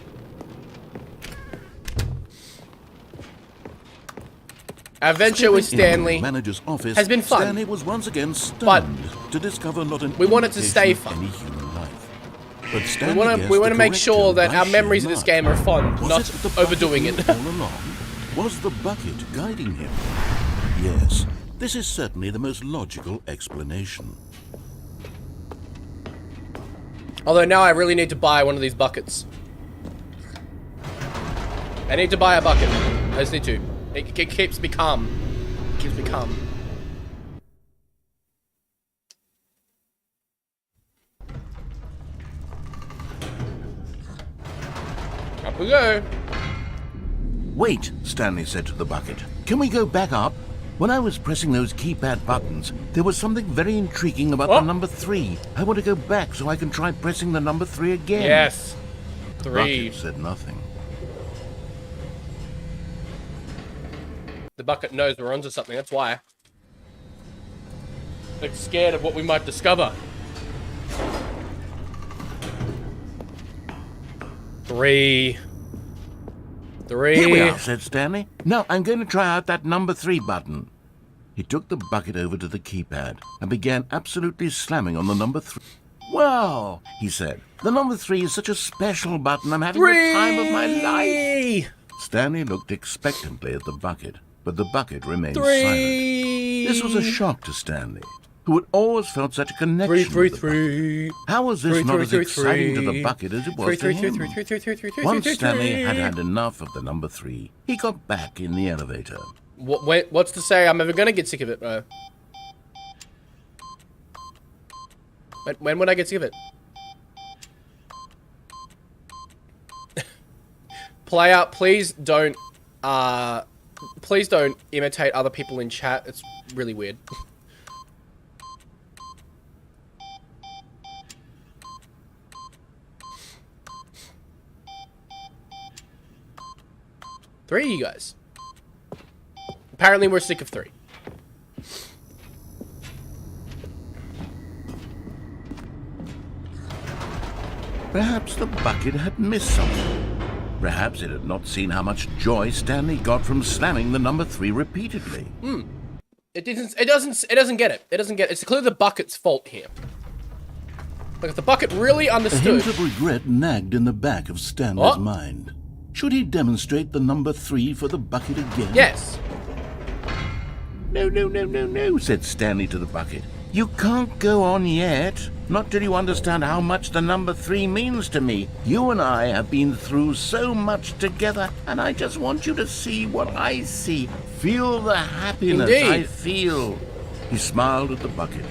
Our adventure with Stepping into the Stanley manager's office has been fun. Stanley was once again But stunned to discover not an we want it to stay indication of fun. any human life. But We Stanley want guessed to the make correct sure tone that by our sheer memories of this luck. game are fun, Was not it the bucket overdoing it. all along? Was the bucket guiding him? Yes, this is certainly the most logical explanation. Although now I really need to buy one of these buckets. I need to buy a bucket. I just need to. It keeps me calm. It keeps me calm. Up we go. Wait, Stanley said to the bucket. Can we go back up? When I was pressing those keypad buttons, there was something very intriguing about Oh. the number 3. I want to go back so I can try pressing the number 3 again. Yes. The 3. bucket said nothing. The bucket knows we're onto something, that's why. It's scared of what we might discover. 3. Here we are, said Stanley. Now I'm going to try out that number 3 button. He took the bucket over to the keypad and began absolutely slamming on the number 3. Wow, he said. The number 3 is such a special button. I'm having the time of my life. Stanley looked expectantly at the bucket, but the bucket remained silent. This was a shock to Stanley, who had always felt such a connection with the bucket. How was this not as exciting to the bucket as it was to him? Once Stanley had had enough of the number 3, he got back in the elevator. What's to say I'm ever gonna get sick of it, bro? When would I get sick of it? Player, please don't imitate other people in chat. It's really weird. Three of you guys. Apparently we're sick of 3. Perhaps the bucket had missed something. Perhaps it had not seen how much joy Stanley got from slamming the number 3 repeatedly. It doesn't get it. It's clearly the bucket's fault here. Like if the bucket really A understood. hint of regret nagged in the back of Stanley's mind. Should he demonstrate the number 3 for the bucket again? Yes. No, said Stanley to the bucket. You can't go on yet. Not till you understand how much the number 3 means to me. You and I have been through so much together, and I just want you to see what I see. Feel the happiness I Indeed. feel. He smiled at the bucket,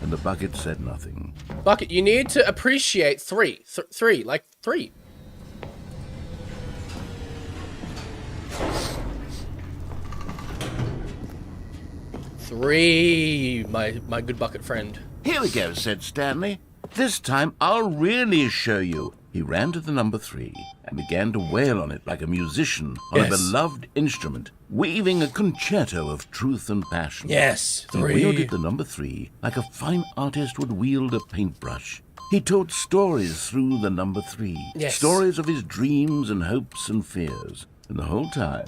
and the bucket said nothing. Bucket, you need to appreciate 3. 3, like 3. Three, my good bucket friend. Here we go, said Stanley. This time I'll really show you. He ran to the number 3 and began to wail on it like a musician on a Yes. beloved instrument, weaving a concerto of truth and passion. Yes, He 3. wielded the number 3 like a fine artist would wield a paintbrush. He told stories through the number 3. Yes. Stories of his dreams and hopes and fears. And the whole time,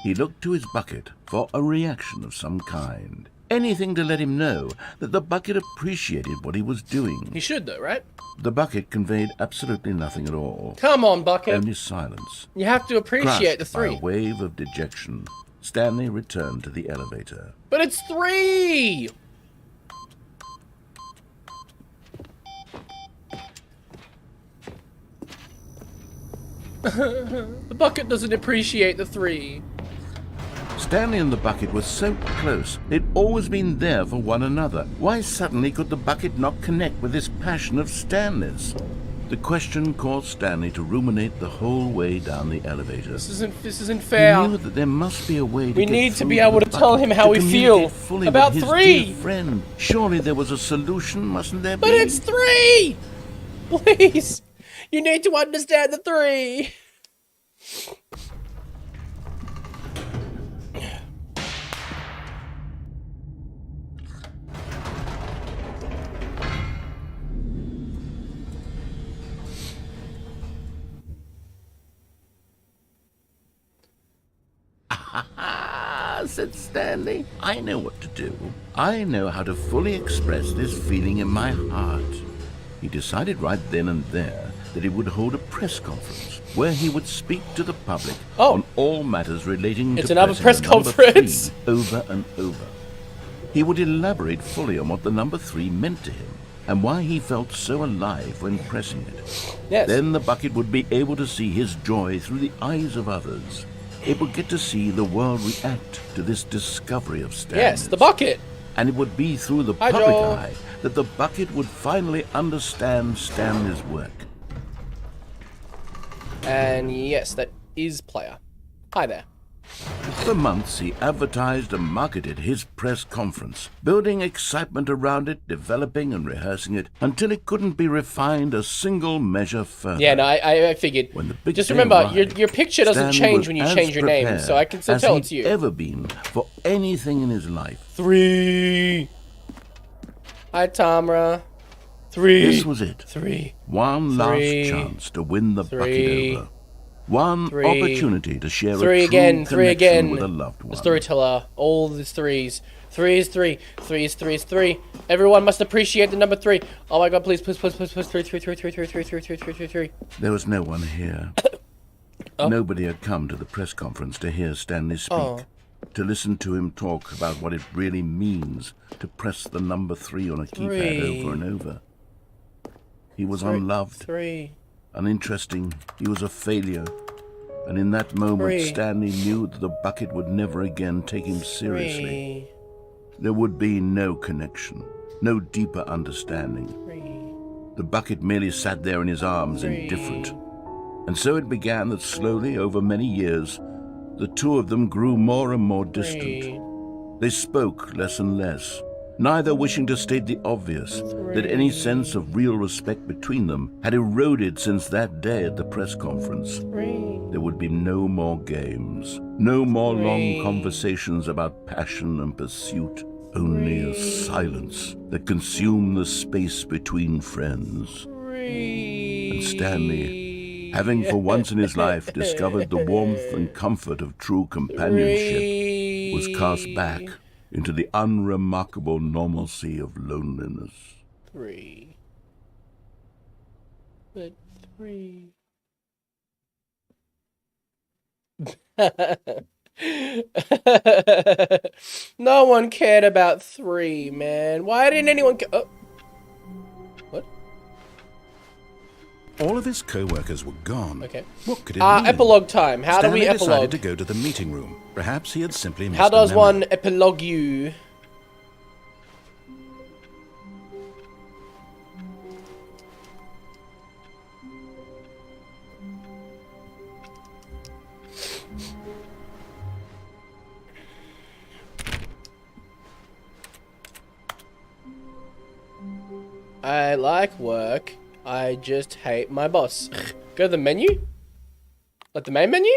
he looked to his bucket for a reaction of some kind. Anything to let him know that the bucket appreciated what he was doing. He should though, right? The bucket conveyed absolutely nothing at all. Come on, bucket. Only silence. You have to appreciate the Crushed by 3. a wave of dejection, Stanley returned to the elevator. But it's 3. The bucket doesn't appreciate the 3. Stanley and the bucket were so close. They'd always been there for one another. Why suddenly could the bucket not connect with this passion of Stanley's? The question caused Stanley to ruminate the whole way down the elevator. This isn't fair. He knew that there must be a way to We get need to through be able the to tell bucket, him how we feel communicate fully about with his 3. dear friend. Surely there was a solution, mustn't there be? But it's 3! Please! You need to understand the 3! Said Stanley. I know what to do. I know how to fully express this feeling in my heart. He decided right then and there that he would hold a press conference where he would speak to the public on all matters relating It's to another press pressing the number conference. 3 over and over. He would elaborate fully on what the number 3 meant to him and why he felt so alive when pressing it. Yes. Then the bucket would be able to see his joy through the eyes of others. It would get to see the world react to this discovery of Stanley's. Yes, the bucket. And it would be through the Hi, public Joel. eye that the bucket would finally understand Stanley's work. And yes, that is player. Hi there. For months, he advertised and marketed his press conference, building excitement around it, developing and rehearsing it, until it couldn't be refined a single measure further. Yeah, no, I figured. When the big Just day remember, arrived, your picture doesn't Stanley change was when you as change your name, prepared so I can still as tell he'd it's you. ever been for anything in his life. 3. Hi, Tamra. 3. This was it. 3. One last 3. chance to win the 3. bucket over. One 3. opportunity to share 3 a true again. 3 connection again. with a loved one. The storyteller. All these 3s. 3 is 3. 3 is 3 is 3. Everyone must appreciate the number 3. Oh my god, please, please, please, please, please. 3, 3, 3, 3, 3, 3, 3, 3, 3, 3, 3. There was no one here. Nobody had come to the press conference to hear Stanley speak, to listen to him talk about what it really means to press the number 3 on a keypad over and over. He was unloved, 3. uninteresting, he was a failure. And in that moment, Stanley knew that the bucket would never again take him seriously. 3. There would be no connection, no deeper understanding. 3. The bucket merely sat there in his arms, indifferent. And so it began that slowly, over many years, the two of them grew more and more distant. They spoke less and less, neither wishing to state the obvious, that any sense of real respect between them had eroded since that day at the press conference. There would be no more games, no more long conversations about passion and pursuit, only a silence that consumed the space between friends. And Stanley, having for once in his life discovered the warmth and comfort of true companionship, was cast back into the unremarkable normalcy of loneliness. 3. But 3. No one cared about 3, man. Why didn't anyone care? Oh. What? All of his co-workers were gone. Okay. What could it mean? Epilogue time. How do Stanley we decided epilogue? to go to the meeting room. Perhaps he had simply missed How a does memo. one epilogue you? I like work. I just hate my boss. Go to the menu? Like the main menu?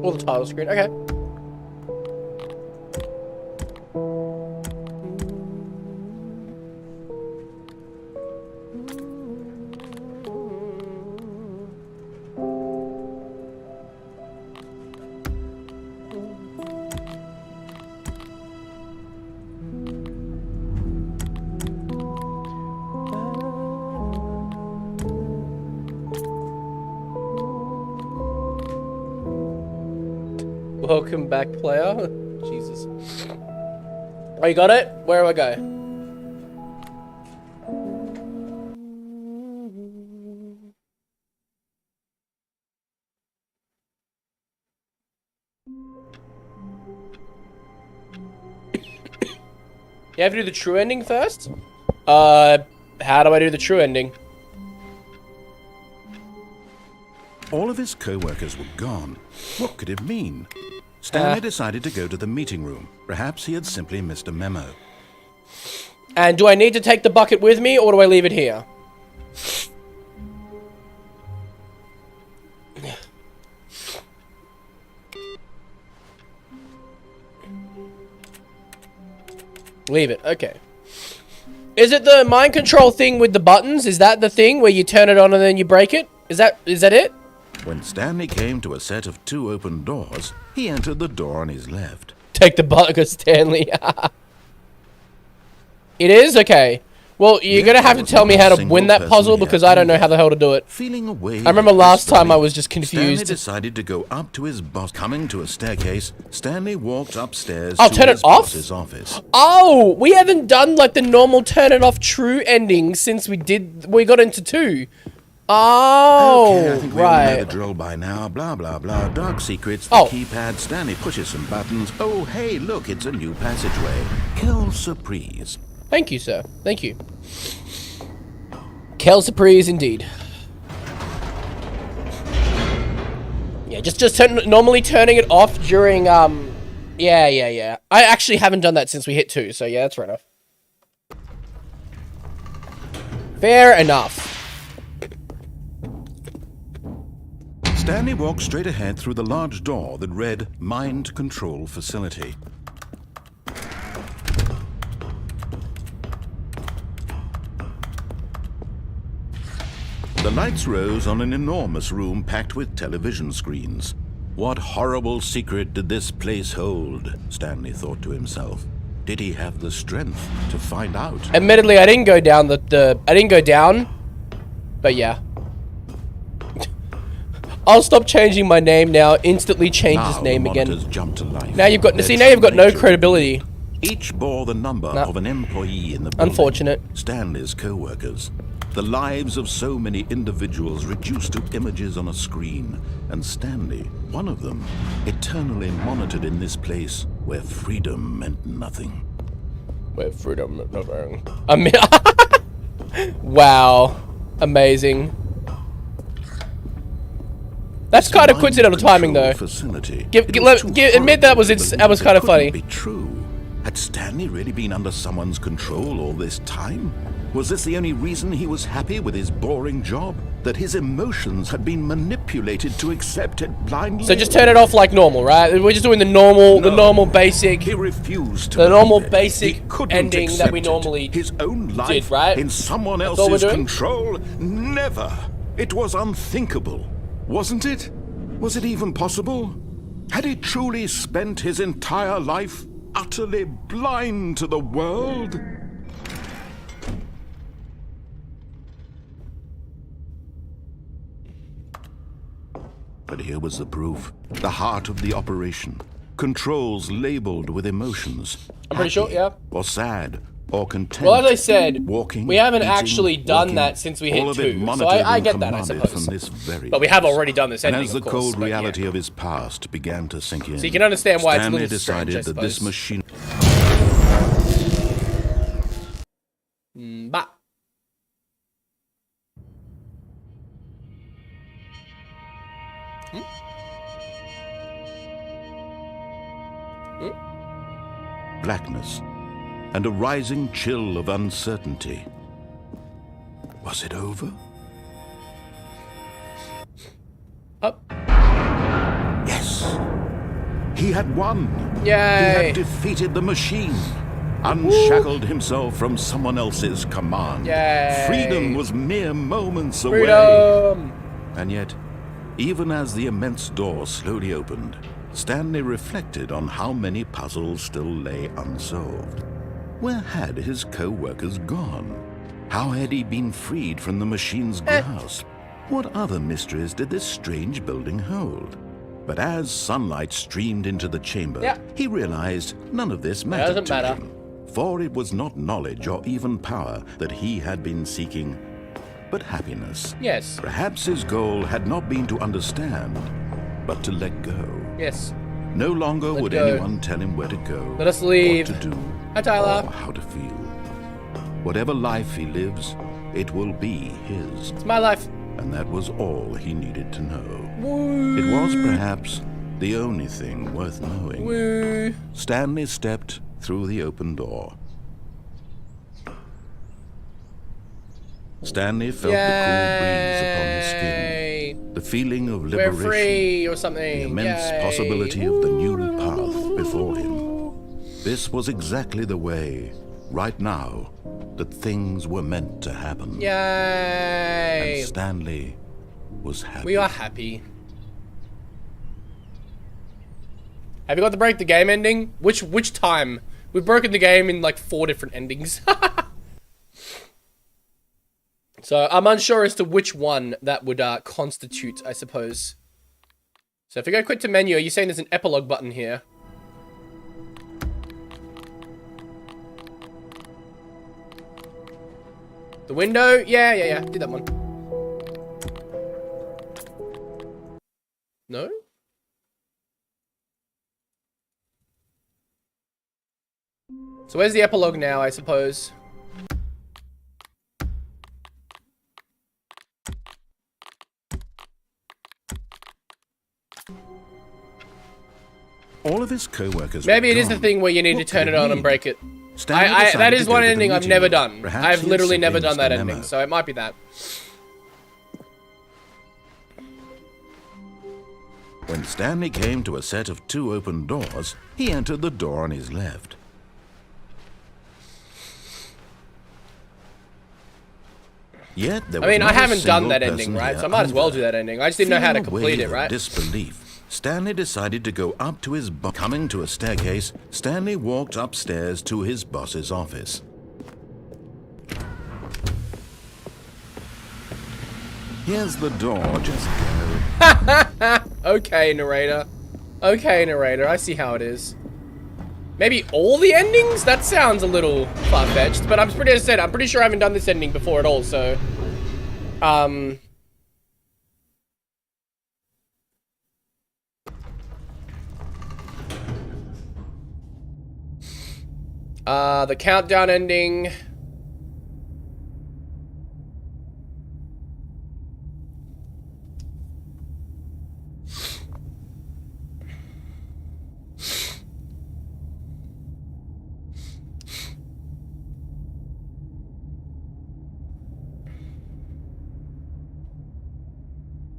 Or the title screen, okay. Welcome back, player. Jesus. Oh, you got it? Where do I go? You have to do the true ending first? How do I do the true ending? All of his co-workers were gone. What could it mean? Stanley decided to go to the meeting room. Perhaps he had simply missed a memo. And do I need to take the bucket with me, or do I leave it here? Leave it, okay. Is it the mind control thing with the buttons? Is that the thing where you turn it on and then you break it? Is that it? When Stanley came to a set of 2 open doors, he entered the door on his left. Take the bucket, Stanley. It is? Okay. Well, you're going to have to tell me how to win that puzzle because I don't know how the hell to do it. Feeling away I remember last time I was just confused. Stanley decided to go up to his boss. Coming to a staircase, Stanley walked upstairs Oh, to turn it his off? boss's office. Oh, we haven't done like the normal turn it off true ending since we got into 2. Oh, Okay, I think we all know the right. drill by now. Blah, blah, blah. Dark secrets, the Oh. keypad. Stanley pushes some buttons. Oh, hey, look, it's a new passageway. Quelle surprise. Thank you, sir. Thank you. Quelle surprise indeed. Yeah, just normally turning it off during, yeah. I actually haven't done that since we hit 2, so yeah, that's fair enough. Fair enough. Stanley walked straight ahead through the large door that read Mind Control Facility. The lights rose on an enormous room packed with television screens. What horrible secret did this place hold? Stanley thought to himself. Did he have the strength to find out? Admittedly, I didn't go down I didn't go down, but yeah. I'll stop changing my name now. Instantly change his name the again. monitors jumped to life. Now you've got Their now you've got no true credibility. Each bore the number of an employee in the building. Unfortunate. Stanley's co-workers. The lives of so many individuals reduced to images on a screen. And Stanley, one of them, eternally monitored in this place where freedom meant nothing. Where freedom meant nothing. I mean, wow. Amazing. That's kind of coincidental timing, though. Facility. Admit that was kind of funny. Be true. Had Stanley really been under someone's control all this time? Was this the only reason he was happy with his boring job? That his emotions had been manipulated to accept it blindly? So just turn it off like normal, right? We're just doing the normal basic. He refused to the normal believe it. basic He couldn't ending that we accept it. normally His own life did, right? in someone That's all we're else's doing? control? Never. It was unthinkable, wasn't it? Was it even possible? Had he truly spent his entire life utterly blind to the world? But here was the proof. The heart of the operation. Controls labeled with emotions. I'm pretty sure, yeah. Or sad, or content. Well, as I said, walking, we haven't eating, actually done working, that since we all hit of it 2. So monitored I and get that, I commanded suppose. from this very But we have place. already done this And ending, as the of course, cold but yeah. reality of his past began to sink in, So you can understand why it's a Stanley little strange, decided I that this suppose. machine... Bah. blackness, and a rising chill of uncertainty. Was it over? Up. Yes. He had won. Yay. He had defeated the machine. Unshackled himself from someone else's command. Yay. Freedom was mere moments away. Freedom. And yet, even as the immense door slowly opened, Stanley reflected on how many puzzles still lay unsolved. Where had his co-workers gone? How had he been freed from the machine's grasp? What other mysteries did this strange building hold? But as sunlight streamed into the chamber, he realized none of this mattered to him. For it was not knowledge or even power that he had been seeking, but happiness. Yes. Perhaps his goal had not been to understand, but to let go. Yes. No longer would anyone tell him where to go, let us leave. what to do, Hi, Tyler. or how to feel. Whatever life he lives, it will be his. It's my life. And that was all he needed to know. Woo. It was perhaps the only thing worth knowing. Woo. Stanley stepped through the open door. Stanley felt the cool breeze upon his skin, the feeling of liberation, We're free or something. the immense possibility of the new path before him. This was exactly the way, right now, that things were meant to happen. Yay! And Stanley was happy. We are happy. Have you got to break the game ending? Which time? We've broken the game in like 4 different endings. So I'm unsure as to which one that would constitute, I suppose. So if we go quick to menu, are you saying there's an epilogue button here? The window? Yeah. Did that one. No? So where's the epilogue now, I suppose? All of his co-workers. Maybe it is the thing where you need to turn it on and break it. That is one ending I've never done. I've literally never done that ending, so it might be that. When Stanley came to a set of 2 open doors, he entered the door on his left. Yet there was I haven't done that ending, right? So I might as well do that ending. I just didn't know how to complete it, right? Disbelief. Stanley decided to go up to his boss. Coming to a staircase, Stanley walked upstairs to his boss's office. Here's the door, just go. Okay, narrator. Okay, narrator. I see how it is. Maybe all the endings? That sounds a little far-fetched, but I'm pretty sure I haven't done this ending before at all, so... the countdown ending.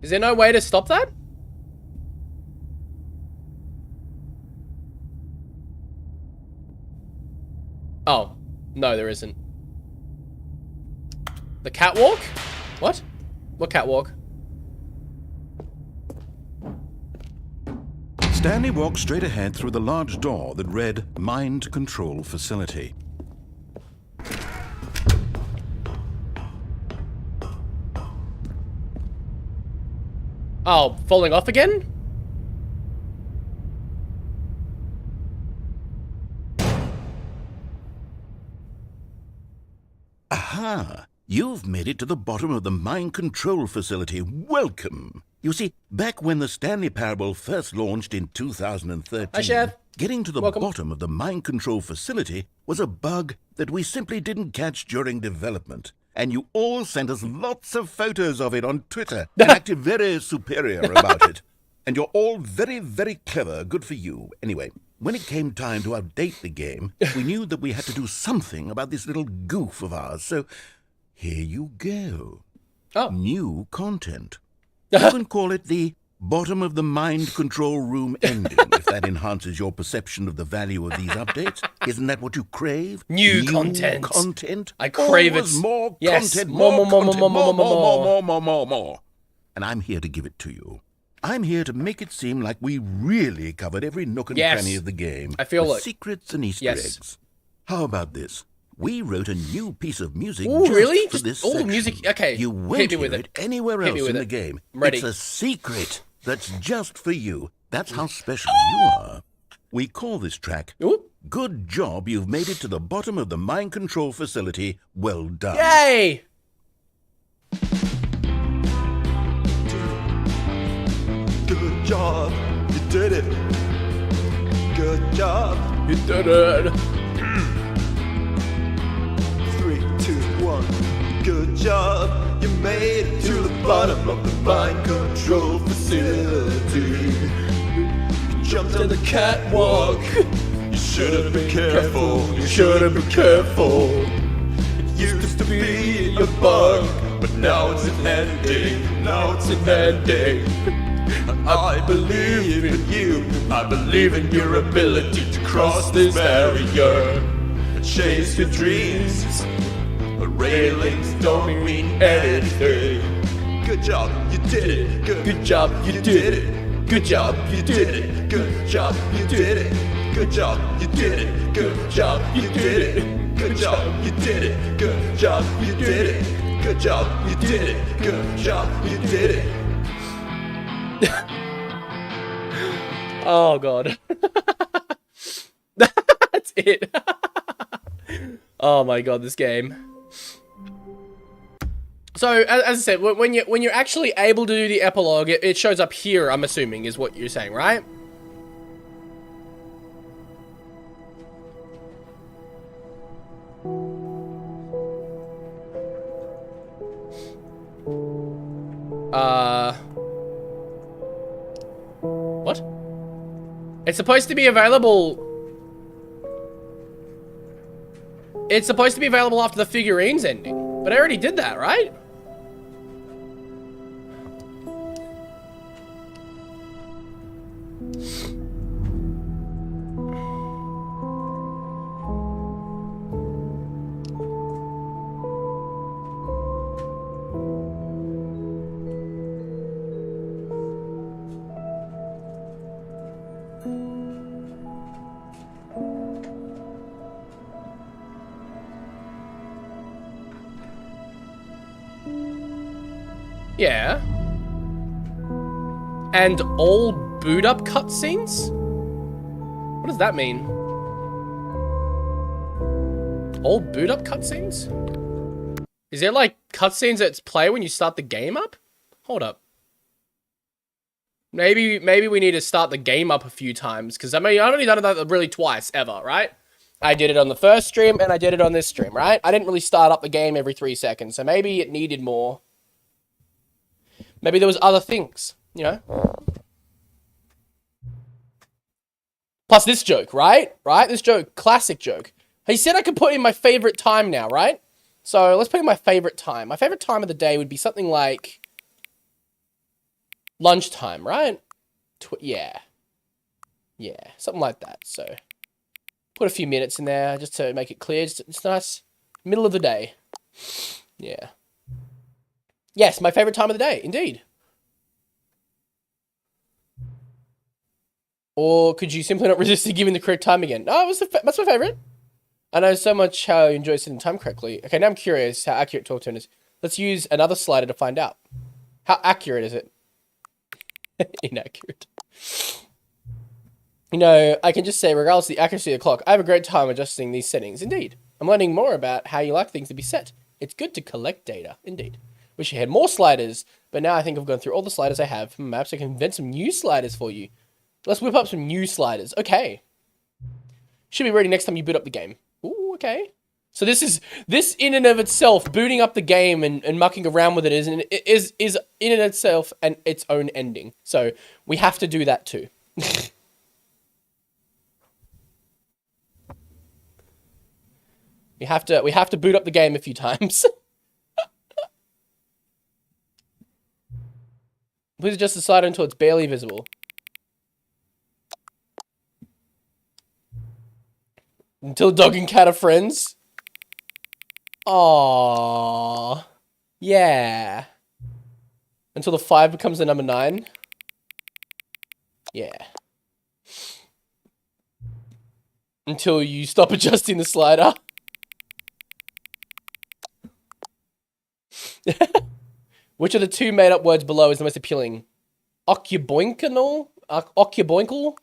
Is there no way to stop that? Oh, no, there isn't. The catwalk? What? What catwalk? Stanley walked straight ahead through the large door that read Mind Control Facility. Oh, falling off again? Aha! You've made it to the bottom of the mind control facility. Welcome! You see, back when the Stanley Parable first launched in 2013, Hi, Chef. getting to the Welcome. bottom of the mind control facility was a bug that we simply didn't catch during development. And you all sent us lots of photos of it on Twitter and acted very superior about it. And you're all very, very clever. Good for you. Anyway, when it came time to update the game, we knew that we had to do something about this little goof of ours. So here you go. Oh. New content. You can call it the bottom of the mind control room ending, if that enhances your perception of the value of these updates. Isn't that what you crave? New content. Content? I crave Always it. more Yes, content, more. more. And I'm here to give it to you. I'm here to make it seem like we really covered every nook and Yes. cranny of the game. I feel with like- secrets and Easter Yes. eggs. How about this? We wrote a new piece of music Ooh, just really? for Just this all the section. music? Okay, You hit won't me with hear it. it anywhere Hit else me with in the it. game. I'm ready. It's a secret that's just for you. That's how special you are. We call this track, Ooh. Good Job You've Made It to the Bottom of the Mind Control Facility. Well done. Yay! Good job, you did it. Good job. You did it. 3, 2, 1. Good job, you made it to the bottom of the mind control facility. You jumped on the catwalk. You should have been careful. You should have been careful. It used to be a bug, but now it's an ending. Now it's an ending. I believe in you. I believe in your ability to cross this barrier and chase your dreams. But railings don't mean anything. Good job, you did it. Good job, you did it. Good job, you did it. Good job, you did it. Good job, you did it. Good job, you did it. Good job, you did it. Good job, you did it. Good job, you did it. Good job, you did it. Oh god. That's it. Oh my god, this game. So, as I said, when you're actually able to do the epilogue, it shows up here, I'm assuming, is what you're saying, right? What? It's supposed to be available... It's supposed to be available after the Figurine's ending. But I already did that, right? Yeah. And all boot up cutscenes? What does that mean? All boot up cutscenes? Is there like cutscenes that play when you start the game up? Hold up. Maybe we need to start the game up a few times, because I mean I've only done that really twice ever, right? I did it on the first stream and I did it on this stream, right? I didn't really start up the game every 3 seconds, so maybe it needed more. Maybe there was other things, you know? Plus this joke, right? Right? This joke, classic joke. He said I could put in my favorite time now, right? So let's put in my favorite time. My favorite time of the day would be something like lunchtime, right? Yeah. Yeah, something like that. So put a few minutes in there just to make it clear. It's nice. Middle of the day. Yeah. Yes, my favorite time of the day, indeed. Or could you simply not resist giving the correct time again? No, that's my favorite. I know so much how you enjoy setting time correctly. Okay, now I'm curious how accurate talk tone is. Let's use another slider to find out. How accurate is it? Inaccurate. You know, I can just say, regardless of the accuracy of the clock, I have a great time adjusting these settings. Indeed. I'm learning more about how you like things to be set. It's good to collect data. Indeed. Wish I had more sliders, but now I think I've gone through all the sliders I have. Perhaps I can invent some new sliders for you. Let's whip up some new sliders. Okay. Should be ready next time you boot up the game. Ooh, okay. So this in and of itself, booting up the game and mucking around with it is in and of itself and its own ending. So we have to do that too. we have to boot up the game a few times. Please adjust the slider until it's barely visible. Until dog and cat are friends. Aww. Yeah. Until the 5 becomes the number 9. Yeah. Until you stop adjusting the slider. Which of the 2 made-up words below is the most appealing? Occuboincanal? Occuboinkle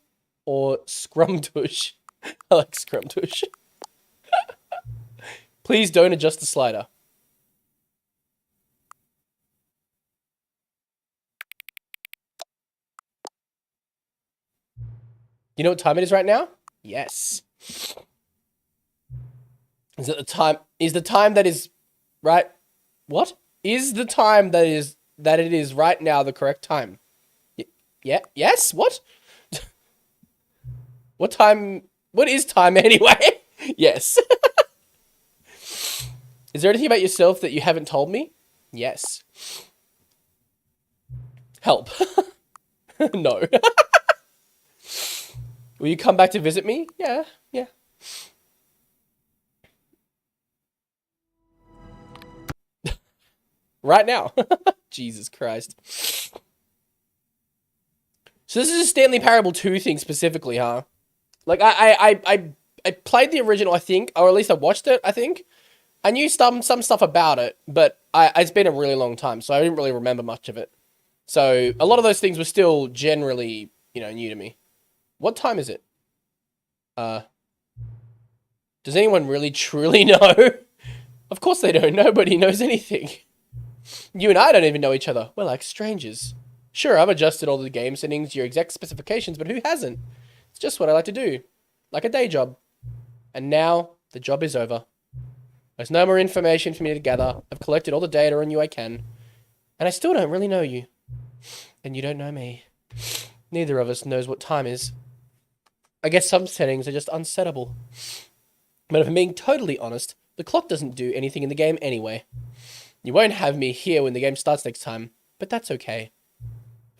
or Scrumtush? I like Scrumtush. Please don't adjust the slider. You know what time it is right now? Yes. Is it the time? Is the time that is right? What? Is the time that it is right now the correct time? Yeah. Yes. What? What time? What is time anyway? Yes. Is there anything about yourself that you haven't told me? Yes. Help. No. Will you come back to visit me? Yeah. Right now. Jesus Christ. So this is a Stanley Parable 2 thing specifically, huh? Like, I played the original, I think, or at least I watched it, I think. I knew some stuff about it, but it's been a really long time, so I didn't really remember much of it. So a lot of those things were still generally, new to me. What time is it? Does anyone really truly know? Of course they don't. Nobody knows anything. You and I don't even know each other. We're like strangers. Sure, I've adjusted all the game settings to your exact specifications, but who hasn't? It's just what I like to do. Like a day job. And now, the job is over. There's no more information for me to gather. I've collected all the data on you I can. And I still don't really know you. And you don't know me. Neither of us knows what time is. I guess some settings are just unsettable. But if I'm being totally honest, the clock doesn't do anything in the game anyway. You won't have me here when the game starts next time, but that's okay.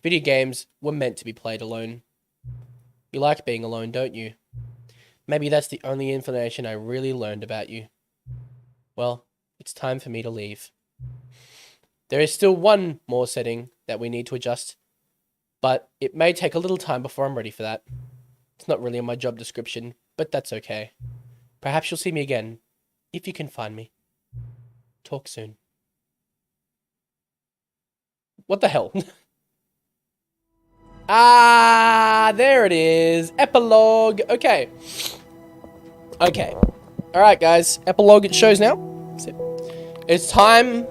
Video games were meant to be played alone. You like being alone, don't you? Maybe that's the only information I really learned about you. Well, it's time for me to leave. There is still one more setting that we need to adjust, but it may take a little time before I'm ready for that. It's not really in my job description, but that's okay. Perhaps you'll see me again, if you can find me. Talk soon. What the hell? There it is. Epilogue. Okay. Alright, guys. Epilogue it shows now. It's time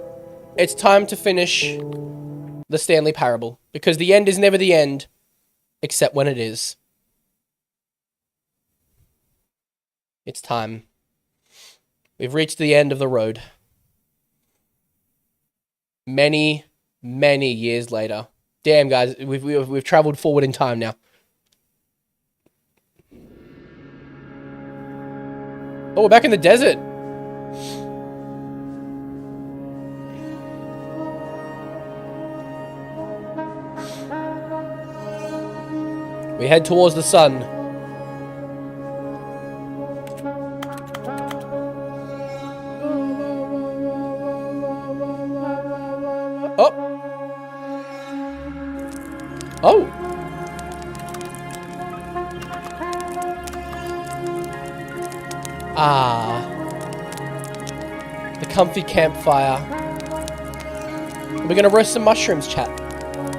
to finish the Stanley Parable. Because the end is never the end, except when it is. It's time. We've reached the end of the road. Many years later. Damn, guys, we've traveled forward in time now. Oh, we're back in the desert. We head towards the sun. Oh! The comfy campfire. We're gonna roast some mushrooms, chat.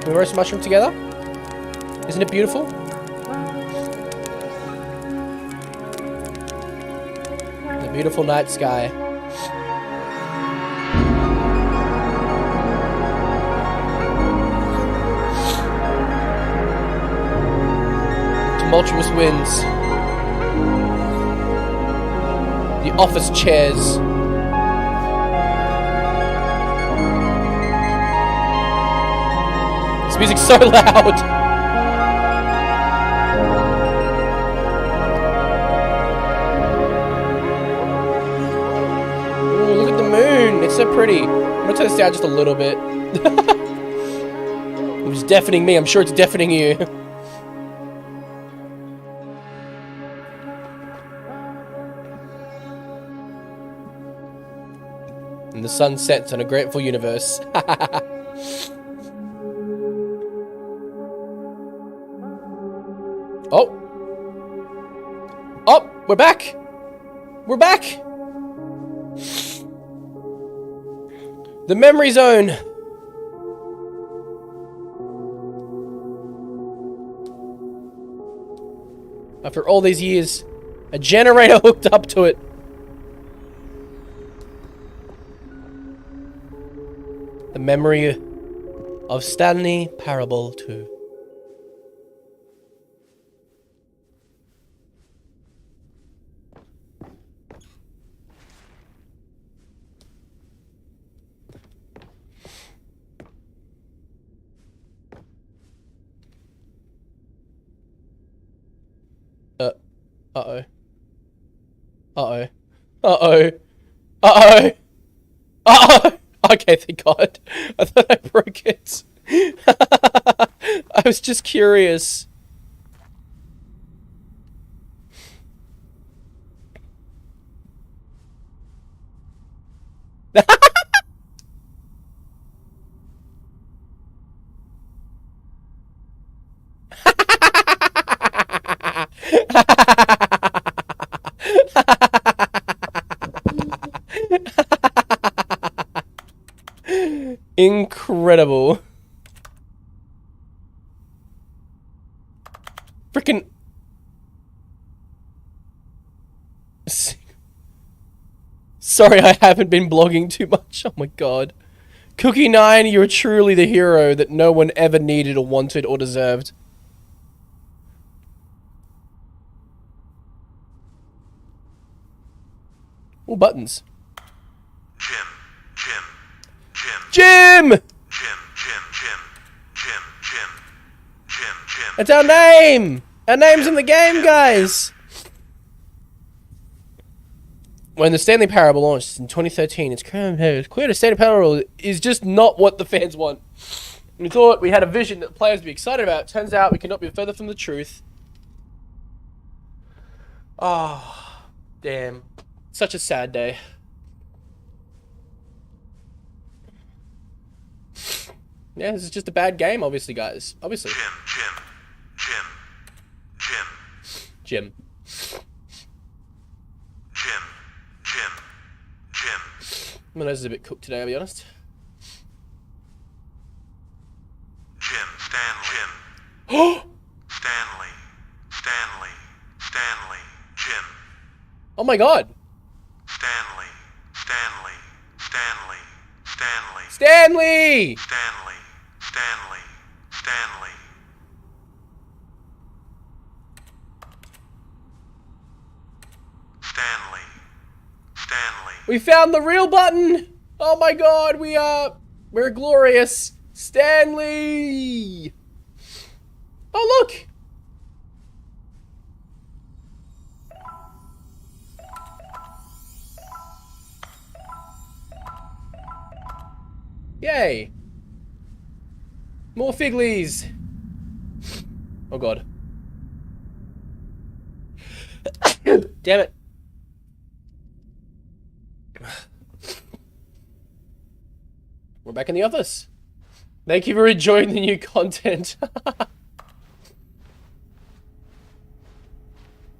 Can we roast some mushrooms together? Isn't it beautiful? The beautiful night sky. Tumultuous winds. The office chairs. This music's so loud. Ooh, look at the moon. It's so pretty. I'm gonna turn this down just a little bit. It was deafening me. I'm sure it's deafening you. And the sun sets on a grateful universe. Oh! Oh! We're back! We're back! The memory zone! After all these years, a generator hooked up to it. The memory of Stanley Parable 2. Uh-oh. Uh-oh. Uh-oh. Uh-oh. Uh-oh. Okay, thank God. I thought I broke it. I was just curious. Incredible. Frickin' sorry, I haven't been blogging too much. Oh my God. Cookie9, you're truly the hero that no one ever needed or wanted or deserved. All buttons. Jim! It's our name! Our name's in the game, guys! When the Stanley Parable launched in 2013, it's clear the Stanley Parable is just not what the fans want. We thought we had a vision that the players would be excited about. Turns out we cannot be further from the truth. Oh, damn. Such a sad day. Yeah, this is just a bad game, obviously, guys. Obviously. Jim. My nose is a bit cooked today, I'll be honest. Oh! Stanley, Jim. Oh my God. Stanley. Stanley! We found the real button! Oh my God, we're glorious. Stanley! Oh look! Yay! More figlies! Oh God. Damn it. We're back in the office. Thank you for enjoying the new content.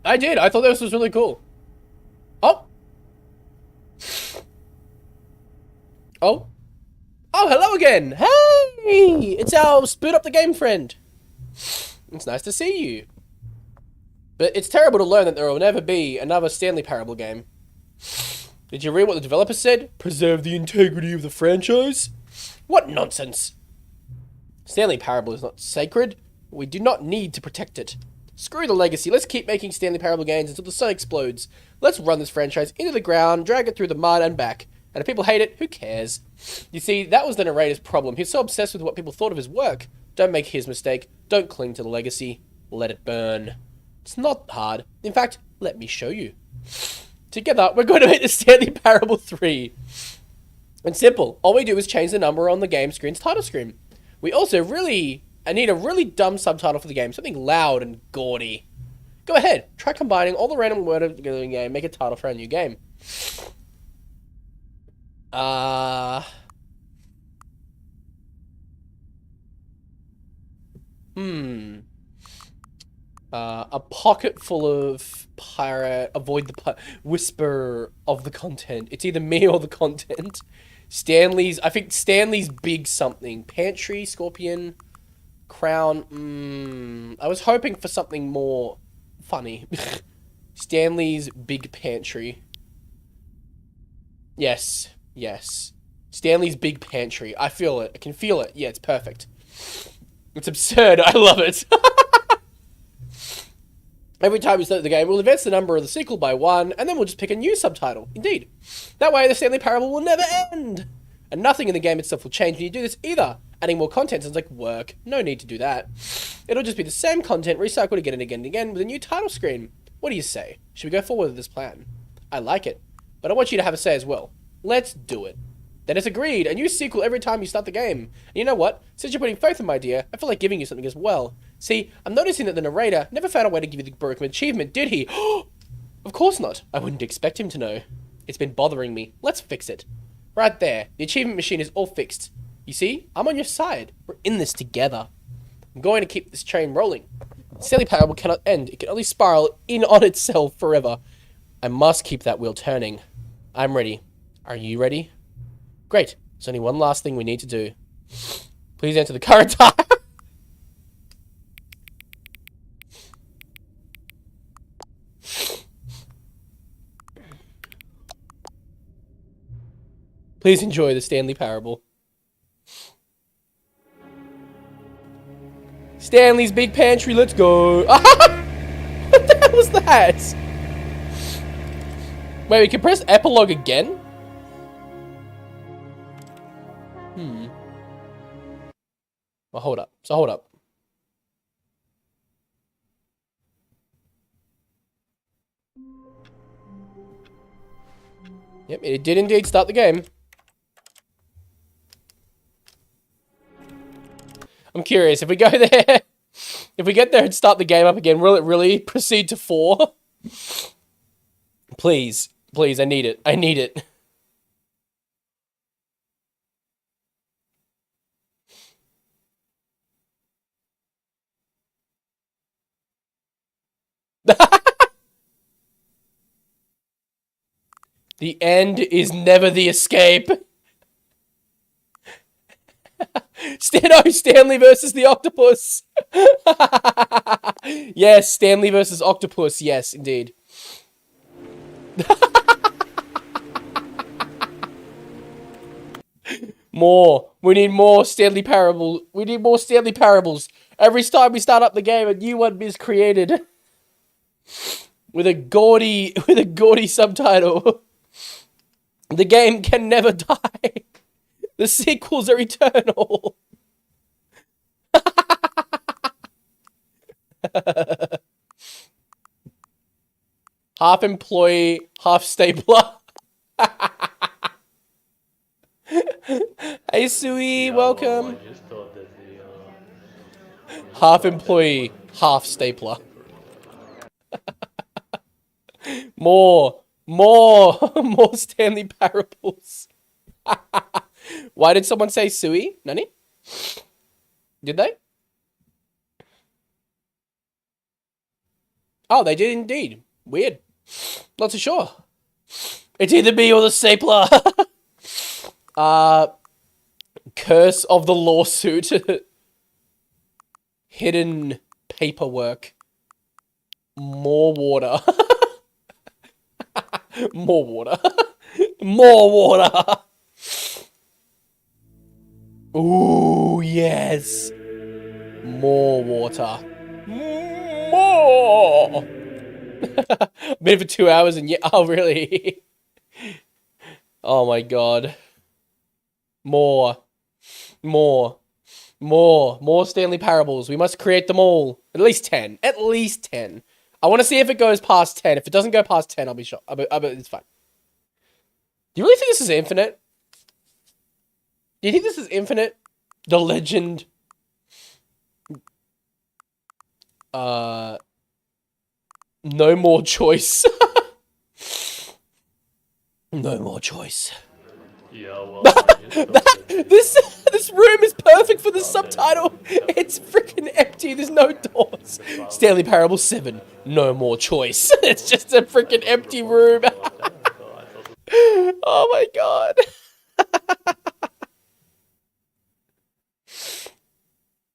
I did. I thought this was really cool. Oh. Oh. Oh, hello again. Hey! It's our Split Up the Game friend. It's nice to see you. But it's terrible to learn that there will never be another Stanley Parable game. Did you read what the developer said? Preserve the integrity of the franchise? What nonsense! Stanley Parable is not sacred. We do not need to protect it. Screw the legacy. Let's keep making Stanley Parable games until the sun explodes. Let's run this franchise into the ground, drag it through the mud and back. And if people hate it, who cares? You see, that was the narrator's problem. He's so obsessed with what people thought of his work. Don't make his mistake. Don't cling to the legacy. Let it burn. It's not hard. In fact, let me show you. Together, we're going to make the Stanley Parable 3. It's simple. All we do is change the number on the game screen's title screen. We also need a really dumb subtitle for the game. Something loud and gaudy. Go ahead. Try combining all the random words together in the game. Make a title for our new game. A pocket full of pirate. Avoid the whisper of the content. It's either me or the content. I think Stanley's big something. Pantry, Scorpion, Crown. I was hoping for something more funny. Stanley's big pantry. Yes. Yes. Stanley's big pantry. I feel it. I can feel it. Yeah, it's perfect. It's absurd. I love it. Every time we start the game, we'll advance the number of the sequel by 1, and then we'll just pick a new subtitle. Indeed. That way, the Stanley Parable will never end. And nothing in the game itself will change when you do this either. Adding more content sounds like work. No need to do that. It'll just be the same content, recycled again and again and again, with a new title screen. What do you say? Should we go forward with this plan? I like it, but I want you to have a say as well. Let's do it. Then it's agreed. A new sequel every time you start the game. And you know what? Since you're putting faith in my idea, I feel like giving you something as well. See, I'm noticing that the narrator never found a way to give you the broken achievement, did he? Of course not. I wouldn't expect him to know. It's been bothering me. Let's fix it. Right there. The achievement machine is all fixed. You see? I'm on your side. We're in this together. I'm going to keep this train rolling. The Stanley Parable cannot end. It can only spiral in on itself forever. I must keep that wheel turning. I'm ready. Are you ready? Great. There's only one last thing we need to do. Please enter the current time. Please enjoy the Stanley Parable. Stanley's big pantry, let's go. What the hell was that? Wait, we can press Epilogue again? Well, hold up. So hold up. Yep, it did indeed start the game. I'm curious, if we go there, if we get there and start the game up again, will it really proceed to 4? Please, please, I need it. I need it. The end is never the escape. Stanley versus the octopus. Yes, Stanley versus octopus. Yes, indeed. More. We need more Stanley Parable. We need more Stanley Parables. Every time we start up the game, a new one is created. With a gaudy subtitle. The game can never die. The sequels are eternal. Half employee, half stapler. Hey Sui, welcome. I just thought that Half employee, half stapler. More Stanley Parables. Why did someone say Sui? Nani? Did they? Oh, they did indeed. Weird. Not so sure. It's either me or the stapler. Curse of the lawsuit. Hidden paperwork. More water. More water. More water. Ooh, yes. More water. More. Been for 2 hours and yeah. Oh, really? Oh my god. More Stanley Parables. We must create them all. At least 10. At least 10. I want to see if it goes past 10. If it doesn't go past 10, I'll be shocked. It's fine. Do you really think this is infinite? Do you think this is infinite? The legend. No more choice. No more choice. yeah, well, I just thought that This room is perfect for the subtitle. It's freaking empty. There's no doors. Stanley Parable 7. No more choice. It's just a freaking empty room. Oh my god.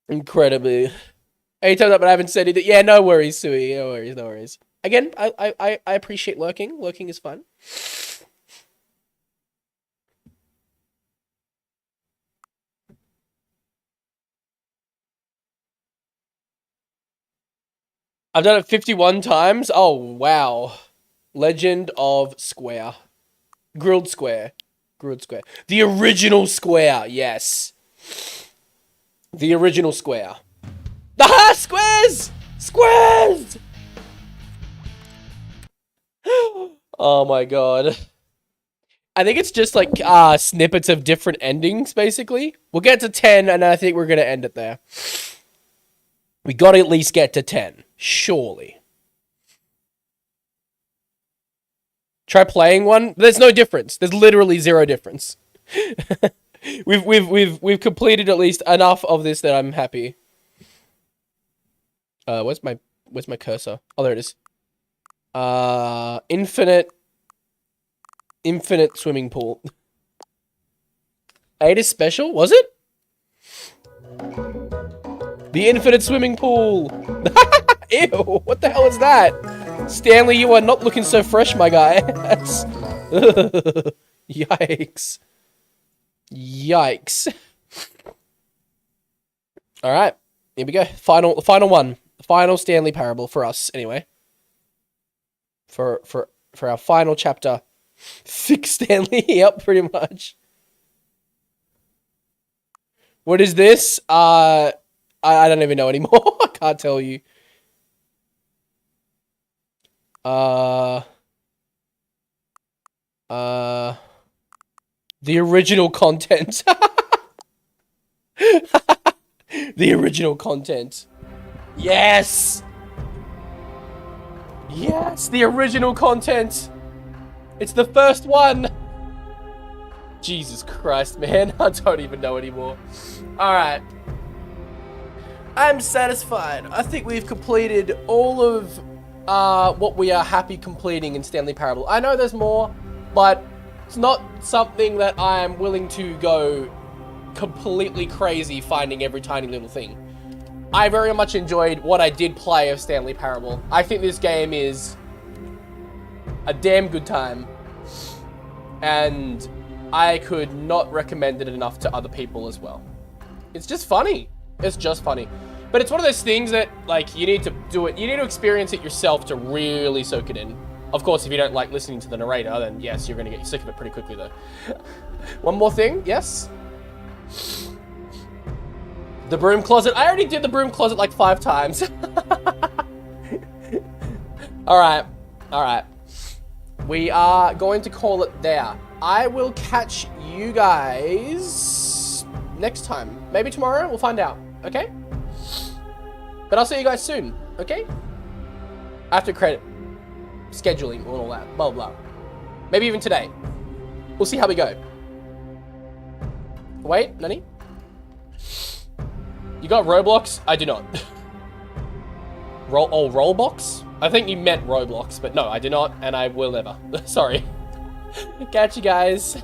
Incredibly Anytime that I haven't said anything. Yeah, no worries, Sui. No worries, no worries. Again, I appreciate lurking. Lurking is fun. I've done it 51 times. Oh, wow. Legend of Square. Grilled Square. Grilled Square. The original Square, yes. The original Square. Ah, squares! Squares! Oh my god. I think it's just like snippets of different endings, basically. We'll get to 10, and I think we're going to end it there. We got to at least get to 10. Surely. Try playing one. There's no difference. There's literally zero difference. We've completed at least enough of this that I'm happy. Where's my cursor? Oh, there it is. Infinite swimming pool. 8 is special, was it? The infinite swimming pool. Ew, what the hell is that? Stanley, you are not looking so fresh, my guy. Yikes. Yikes. All right, here we go. Final one. Final Stanley parable for us, anyway. For our final chapter. Fix Stanley. Yep, pretty much. What is this? I don't even know anymore. I can't tell you. The original content. The original content. Yes! Yes, the original content! It's the first one! Jesus Christ, man. I don't even know anymore. Alright. I'm satisfied. I think we've completed all of what we are happy completing in Stanley Parable. I know there's more, but it's not something that I am willing to go completely crazy finding every tiny little thing. I very much enjoyed what I did play of Stanley Parable. I think this game is a damn good time, and I could not recommend it enough to other people as well. It's just funny. It's just funny. But it's one of those things that, like, you need to do it. You need to experience it yourself to really soak it in. Of course, if you don't like listening to the narrator, then yes, you're going to get sick of it pretty quickly, though. One more thing, yes? The broom closet. I already did the broom closet like 5 times. Alright. Alright. We are going to call it there. I will catch you guys next time. Maybe tomorrow? We'll find out. Okay? But I'll see you guys soon. Okay? After credit. Scheduling and all that. Blah, blah. Maybe even today. We'll see how we go. Wait, Nani? You got Roblox? I do not. Roblox? I think you meant Roblox, but no, I do not, and I will never. Sorry. Catch you guys.